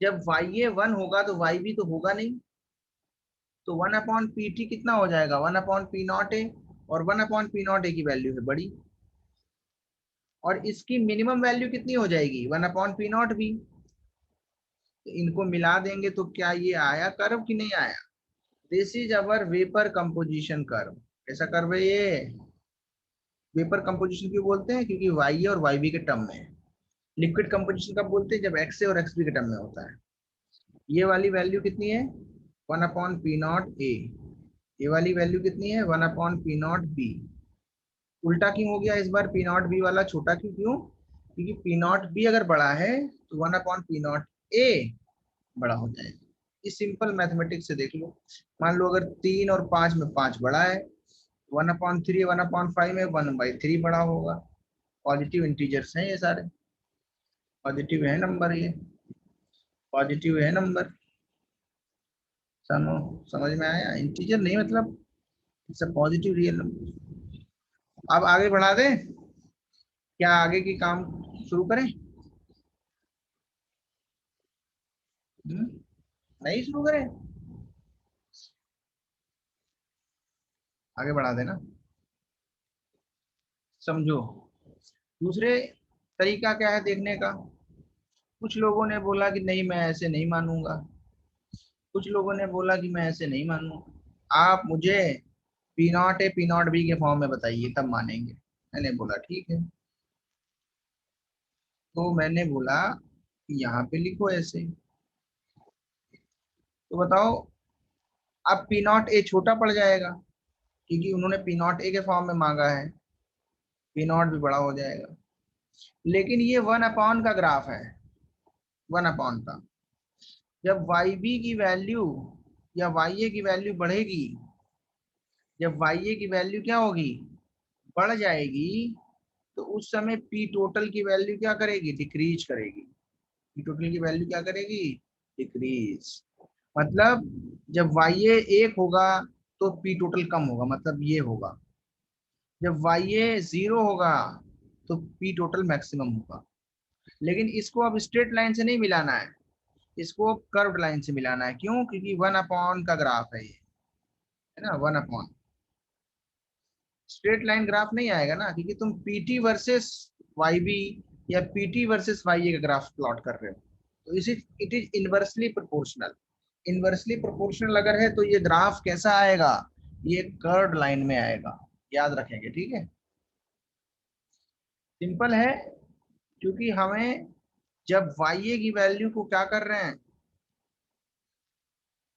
जब वाई ए 1 होगा तो वाई बी तो होगा नहीं, तो 1 अपॉन पी टी कितना हो जाएगा, 1 अपॉन पी नॉट ए, और 1 अपॉन पी नॉट ए की वैल्यू है बड़ी, और इसकी मिनिमम वैल्यू कितनी हो जाएगी, 1 अपॉन पी नॉट बी। तो इनको मिला देंगे तो क्या ये आया कर्व कि नहीं आया? This is our vapour composition curve. कैसा कर्व है ये? वेपर कंपोजिशन क्यों बोलते हैं? क्योंकि वाई और वाई बी के टर्म में है। लिक्विड कंपोजिशन कब बोलते हैं? जब एक्स ए और एक्स बी के टर्म में होता है। ये वाली वैल्यू कितनी है, 1 अपॉन पी नॉट ए। ये वाली वैल्यू कितनी है, 1 अपॉन पी नॉट बी। उल्टा क्यों हो गया इस बार, पी नॉट बी वाला छोटा क्यों? क्यों? क्योंकि पी नॉट बी अगर बड़ा है तो 1 अपॉन पी नॉट ए बड़ा हो जाएगा। इस सिंपल मैथमेटिक्स से देख लो। मान लो अगर 3 और 5 में 5 बड़ा है, 1/3 1/5 में 1/3 बड़ा होगा। पॉजिटिव इंटीजर्स हैं ये सारे, पॉजिटिव है नंबर, ये पॉजिटिव है नंबर। समझ समझ में आया? इंटीजर नहीं मतलब it's a positive real number. अब आगे बढ़ा दें, क्या आगे की काम शुरू करें? हम्म? नहीं शुरू करें? आगे बढ़ा देना। समझो, दूसरे तरीका क्या है देखने का। कुछ लोगों ने बोला कि नहीं मैं ऐसे नहीं मानूंगा, कुछ लोगों ने बोला कि मैं ऐसे नहीं मानूंगा, आप मुझे P naught A P naught B के फॉर्म में बताइए तब मानेंगे। मैंने बोला ठीक है। तो मैंने बोला यहाँ पे लिखो ऐसे। तो बताओ, अब पी नॉट ए छोटा पड़ जाएगा क्योंकि उन्होंने पी नॉट ए के फॉर्म में मांगा है, पी नॉट भी बड़ा हो जाएगा। लेकिन ये 1 अपॉन का ग्राफ है, 1 अपॉन का। जब वाई बी की वैल्यू या वाई ए की वैल्यू बढ़ेगी, जब वाई ए की वैल्यू क्या होगी, बढ़ जाएगी, तो उस समय पी टोटल की वैल्यू क्या करेगी, डिक्रीज करेगी। पी टोटल की वैल्यू क्या करेगी, डिक्रीज। मतलब जब वाई ए 1 होगा तो पी टोटल कम होगा, मतलब ये होगा। जब वाई ए 0 होगा तो पी टोटल मैक्सिमम होगा। लेकिन इसको अब स्ट्रेट लाइन से नहीं मिलाना है, इसको कर्व्ड लाइन से मिलाना है। क्यों? क्योंकि 1 अपॉन का ग्राफ है ये, है ना, 1 अपॉन। स्ट्रेट लाइन ग्राफ नहीं आएगा ना, क्योंकि तुम पीटी वर्सेस वाई बी या पीटी वर्सेस वाई ए का ग्राफ प्लॉट कर रहे हो। तो इसी it is inversely proportional. Inversely proportional अगर है तो ये ग्राफ कैसा आएगा, ये कर्व्ड लाइन में आएगा। याद रखेंगे, ठीक है। सिंपल है, क्योंकि हमें जब वाई ए की वैल्यू को क्या कर रहे हैं,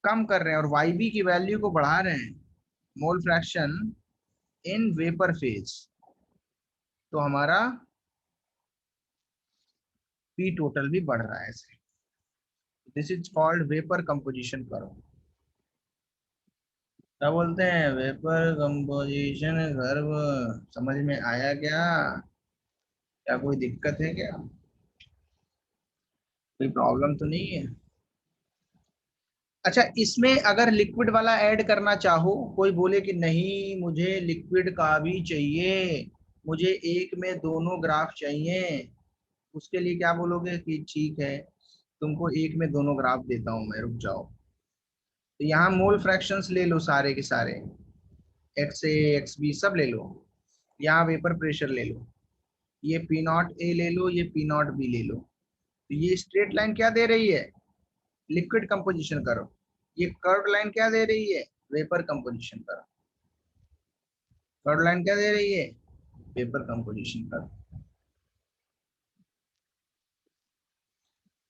कम कर रहे हैं, और वाई बी की वैल्यू को बढ़ा रहे हैं, मोल फ्रैक्शन इन वेपर फेज, तो हमारा पी टोटल भी बढ़ रहा है ऐसे। This is called vapour composition curve. क्या बोलते हैं, वेपर कंपोजिशन कर्व। समझ में आया क्या? क्या कोई दिक्कत है क्या? कोई प्रॉब्लम तो नहीं है? अच्छा, इसमें अगर लिक्विड वाला ऐड करना चाहो, कोई बोले कि नहीं मुझे लिक्विड का भी चाहिए, मुझे एक में दोनों ग्राफ चाहिए, उसके लिए क्या बोलोगे कि ठीक है तुमको एक में दोनों ग्राफ देता हूं मैं, रुक जाओ। तो यहाँ मोल फ्रैक्शंस ले लो सारे के सारे, एक्स ए एक्स बी सब ले लो। यहाँ वेपर प्रेशर ले लो, ये पी नॉट ए ले लो, ये पी नॉट बी ले लो। तो ये स्ट्रेट लाइन क्या दे रही है, लिक्विड कंपोजिशन करो। ये कर्व लाइन क्या दे रही है, वेपर कंपोजिशन करो। कर्व लाइन क्या दे रही है, वेपर कंपोजिशन करो।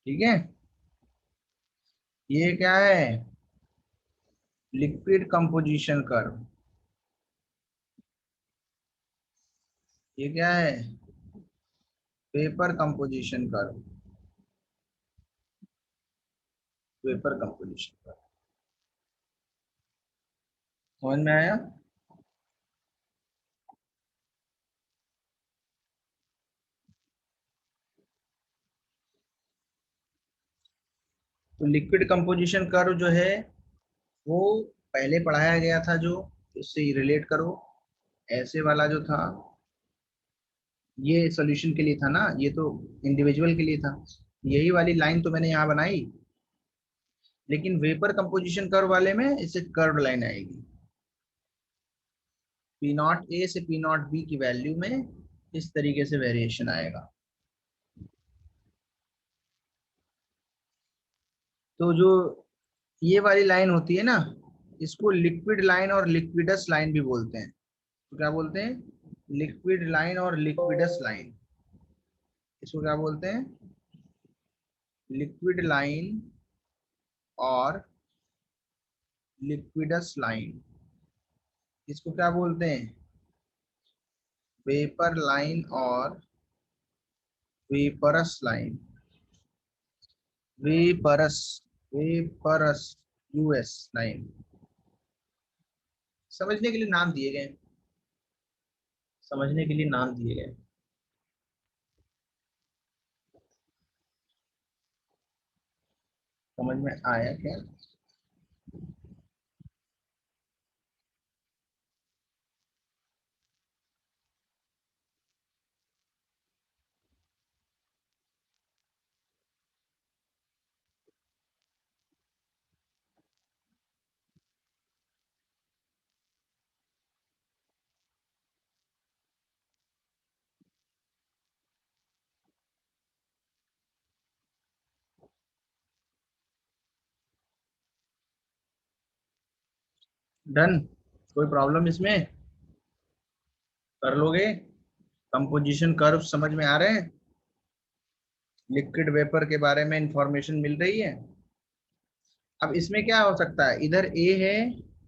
ठीक है, ये क्या है, लिक्विड कंपोजिशन कर्व। ये क्या है, vapour composition curve. Vapour composition curve. समझ में आया? तो लिक्विड कंपोजिशन कर्व जो है वो पहले पढ़ाया गया था, जो इससे रिलेट करो। ऐसे वाला जो था ये सॉल्यूशन के लिए था ना, ये तो इंडिविजुअल के लिए था। यही वाली लाइन तो मैंने यहाँ बनाई, लेकिन वेपर कंपोजिशन कर्व वाले में इससे कर्व लाइन आएगी। पी नॉट ए से पी नॉट बी की वैल्यू में इस तरीके से वेरिएशन आएगा। तो जो ये वाली लाइन होती है ना, इसको लिक्विड लाइन और लिक्विडस लाइन भी बोलते हैं। तो क्या बोलते हैं? लिक्विड लाइन और लिक्विडस लाइन। इसको क्या बोलते हैं? लिक्विड लाइन और लिक्विडस लाइन। इसको क्या बोलते हैं? वेपर लाइन और vaporous line. Vaporous, vaporous US line. समझने के लिए नाम दिए गए, समझने के लिए नाम दिए गए। समझ में आया क्या? डन। कोई प्रॉब्लम इसमें? कर लोगे? कंपोजिशन कर्व समझ में आ रहे हैं? लिक्विड वेपर के बारे में इंफॉर्मेशन मिल रही है? अब इसमें क्या हो सकता है, इधर ए है,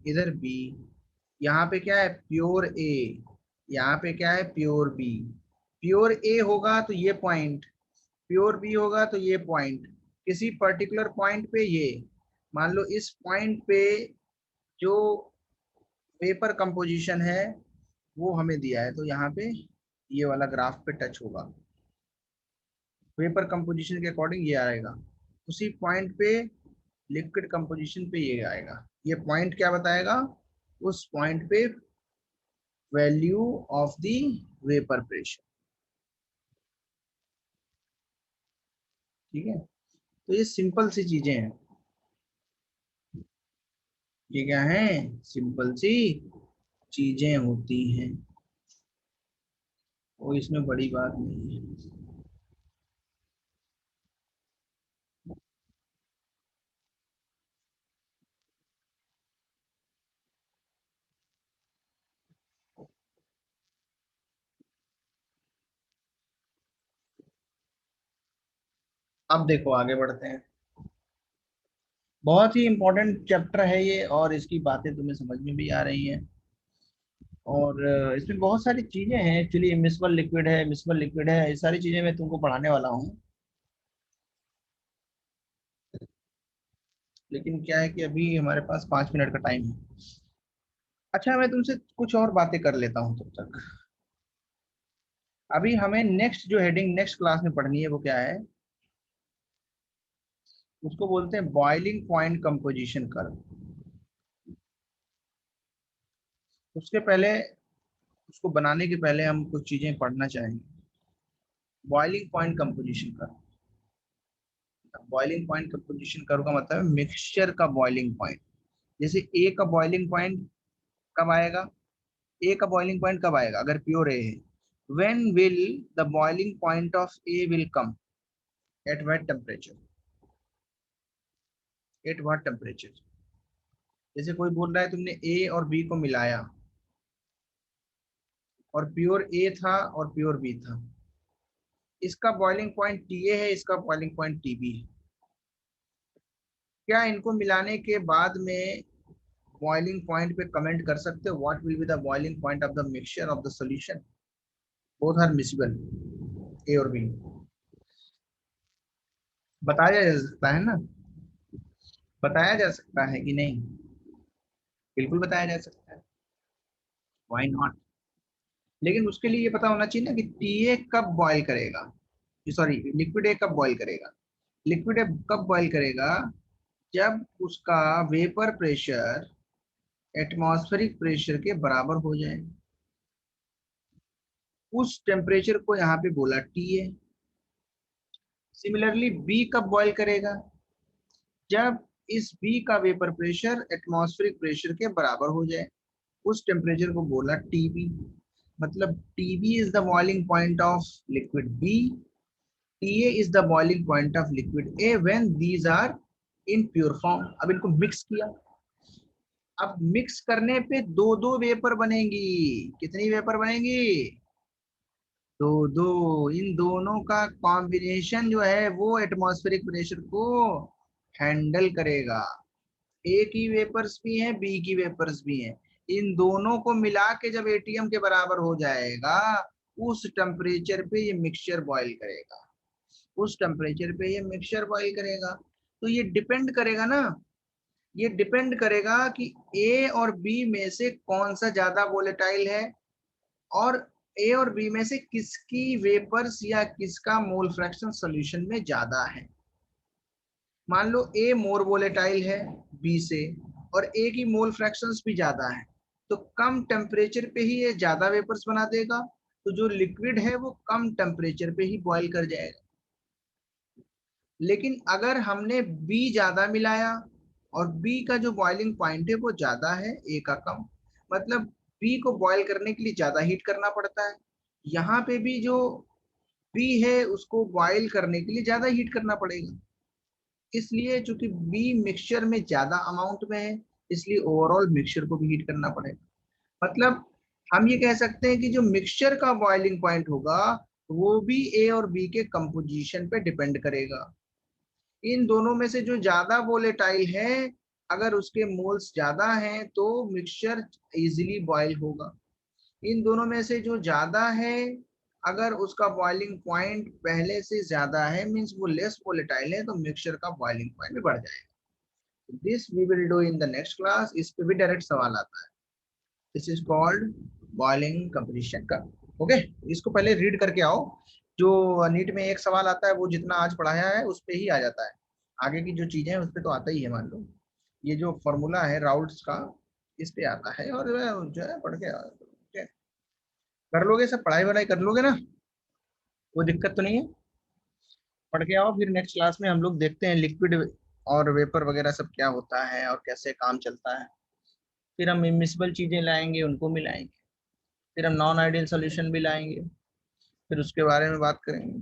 इधर बी। यहाँ पे क्या है? Pure A. यहाँ पे क्या है? Pure B. प्योर ए होगा तो ये पॉइंट, प्योर बी होगा तो ये पॉइंट। किसी पर्टिकुलर पॉइंट पे ये, मान लो इस पॉइंट पे जो पेपर कंपोजिशन है वो हमें दिया है, तो यहाँ पे ये वाला ग्राफ पे टच होगा। पेपर कंपोजिशन के अकॉर्डिंग ये आएगा। उसी पॉइंट पे लिक्विड कंपोजिशन पे ये आएगा। ये पॉइंट क्या बताएगा? उस पॉइंट पे value of the vapour pressure. ठीक है, तो ये सिंपल सी चीजें हैं। ये क्या है? सिंपल सी चीजें होती हैं, वो इसमें बड़ी बात नहीं है। अब देखो आगे बढ़ते हैं। बहुत ही इंपॉर्टेंट चैप्टर है ये, और इसकी बातें तुम्हें समझ में भी आ रही हैं। और इसमें बहुत सारी चीजें हैं एक्चुअली। मिसबल लिक्विड है, मिसबल लिक्विड है, ये सारी चीजें मैं तुमको पढ़ाने वाला हूँ। लेकिन क्या है कि अभी हमारे पास 5 मिनट का टाइम है। अच्छा, मैं तुमसे कुछ और बातें कर लेता हूँ तब तक। अभी हमें नेक्स्ट जो हेडिंग नेक्स्ट क्लास में पढ़नी है वो क्या है? उसको बोलते हैं बॉइलिंग पॉइंट कंपोजिशन कर्व। उसके पहले, उसको बनाने के पहले हम कुछ चीजें पढ़ना चाहेंगे। Boiling point composition curve. Boiling point composition curve का मतलब है मिक्सचर का बॉइलिंग पॉइंट। जैसे ए का बॉइलिंग पॉइंट कब आएगा? ए का बॉइलिंग पॉइंट कब आएगा अगर प्योर ए है? When will the boiling point of A will come? At what temperature? At what temperature? जैसे कोई बोल रहा है तुमने ए और बी को मिलाया, और प्योर ए था और प्योर बी था। इसका बॉइलिंग पॉइंट टी ए है, इसका बॉइलिंग पॉइंट टी बी है। क्या इनको मिलाने के बाद में बॉइलिंग पॉइंट पे कमेंट कर सकते हो what will be the boiling point of the mixture of the solution? Both are miscible, A और बी। बताया जा सकता है ना? बताया जा सकता है कि नहीं? बिल्कुल बताया जा सकता है। Why not? लेकिन उसके लिए ये पता होना चाहिए ना कि टी ए कब बॉयल करेगा, सॉरी लिक्विड ए कब बॉयल करेगा। लिक्विड ए कब बॉयल करेगा? जब उसका वेपर प्रेशर एटमॉस्फेरिक प्रेशर के बराबर हो जाए, उस टेम्परेचर को यहाँ पे बोला टी है। सिमिलरली बी कब बॉयल करेगा, जब इस बी का वेपर प्रेशर एटमॉस्फेरिक प्रेशर के बराबर हो जाए, उस टेम्परेचर को बोला टीबी। मतलब TB is the boiling point of liquid B, TA is the boiling point of liquid A when these are in pure form. अब इनको मिक्स किया, अब मिक्स करने पे दो दो वेपर बनेंगी। कितनी वेपर बनेंगी, दो दो। इन दोनों का कॉम्बिनेशन जो है वो एटमॉस्फेरिक प्रेशर को हैंडल करेगा। ए की वेपर्स भी हैं, बी की वेपर्स भी हैं, इन दोनों को मिला के जब एटीएम के बराबर हो जाएगा, उस टेम्परेचर पे ये मिक्सचर बॉईल करेगा, उस टेम्परेचर पे ये मिक्सचर बॉईल करेगा। तो ये डिपेंड करेगा ना, ये डिपेंड करेगा कि ए और बी में से कौन सा ज्यादा वोलेटाइल है, और ए और बी में से किसकी वेपर्स या किसका मोल फ्रैक्शन सॉल्यूशन में ज्यादा है। मान लो ए मोर वोलेटाइल है बी से, और ए की मोल फ्रैक्शंस भी ज्यादा है, तो कम टेम्परेचर पे ही ये ज्यादा वेपर्स बना देगा, तो जो लिक्विड है वो कम टेम्परेचर पे ही बॉईल कर जाएगा। लेकिन अगर हमने बी ज्यादा मिलाया और बी का जो बॉइलिंग पॉइंट है वो ज्यादा है ए का कम, मतलब बी को बॉईल करने के लिए ज्यादा हीट करना पड़ता है, यहाँ पे भी जो बी है उसको बॉईल करने के लिए ज्यादा हीट करना पड़ेगा। इसलिए चूंकि बी मिक्सचर में ज्यादा अमाउंट में है, इसलिए ओवरऑल मिक्सचर को भी हीट करना पड़ेगा। मतलब हम ये कह सकते हैं कि जो मिक्सचर का बॉइलिंग पॉइंट होगा वो भी ए और बी के कंपोजिशन पे डिपेंड करेगा। इन दोनों में से जो ज्यादा वोलेटाइल है, अगर उसके मोल्स ज्यादा हैं तो मिक्सचर इजीली बॉयल होगा। इन दोनों में से जो ज्यादा है, अगर उसका बॉइलिंग पॉइंट पहले से ज्यादा है, मींस वो लेस वोलेटाइल है, तो मिक्सचर का बॉइलिंग पॉइंट भी बढ़ जाएगा। This we will do in the next class. इस पे भी डायरेक्ट सवाल आता है। This is called boiling composition का। ओके, इसको पहले रीड करके आओ। जो नीट में एक सवाल आता है वो जितना आज पढ़ाया है उस पे ही आ जाता है, आगे की जो चीजें हैं उस पे तो आता ही है। मान लो ये जो फॉर्मूला है राउल्ट्स का, इस पे आता है, और जो है पढ़ के कर लोगे, सब पढ़ाई वढ़ाई कर लोगे ना, कोई दिक्कत तो नहीं है। पढ़ के आओ, फिर नेक्स्ट क्लास में हम लोग देखते हैं लिक्विड और वेपर वगैरह सब क्या होता है और कैसे काम चलता है। फिर हम इमिसिबल चीजें लाएंगे, उनको मिलाएंगे, फिर हम नॉन आइडियल सोल्यूशन भी लाएंगे, फिर उसके बारे में बात करेंगे,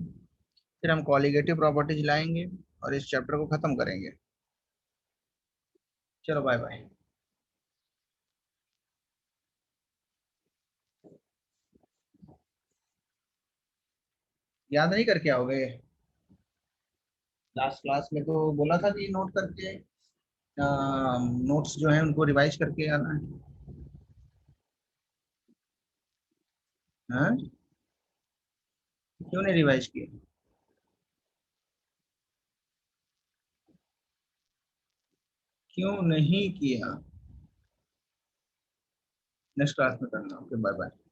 फिर हम कॉलिगेटिव प्रॉपर्टीज लाएंगे और इस चैप्टर को खत्म करेंगे। चलो बाय बाय। याद नहीं करके आओगे, लास्ट क्लास में तो बोला था कि नोट करके, नोट्स जो है उनको रिवाइज करके आना है। हाँ? क्यों नहीं रिवाइज किए, क्यों नहीं किया? नेक्स्ट क्लास में करना। Okay bye bye.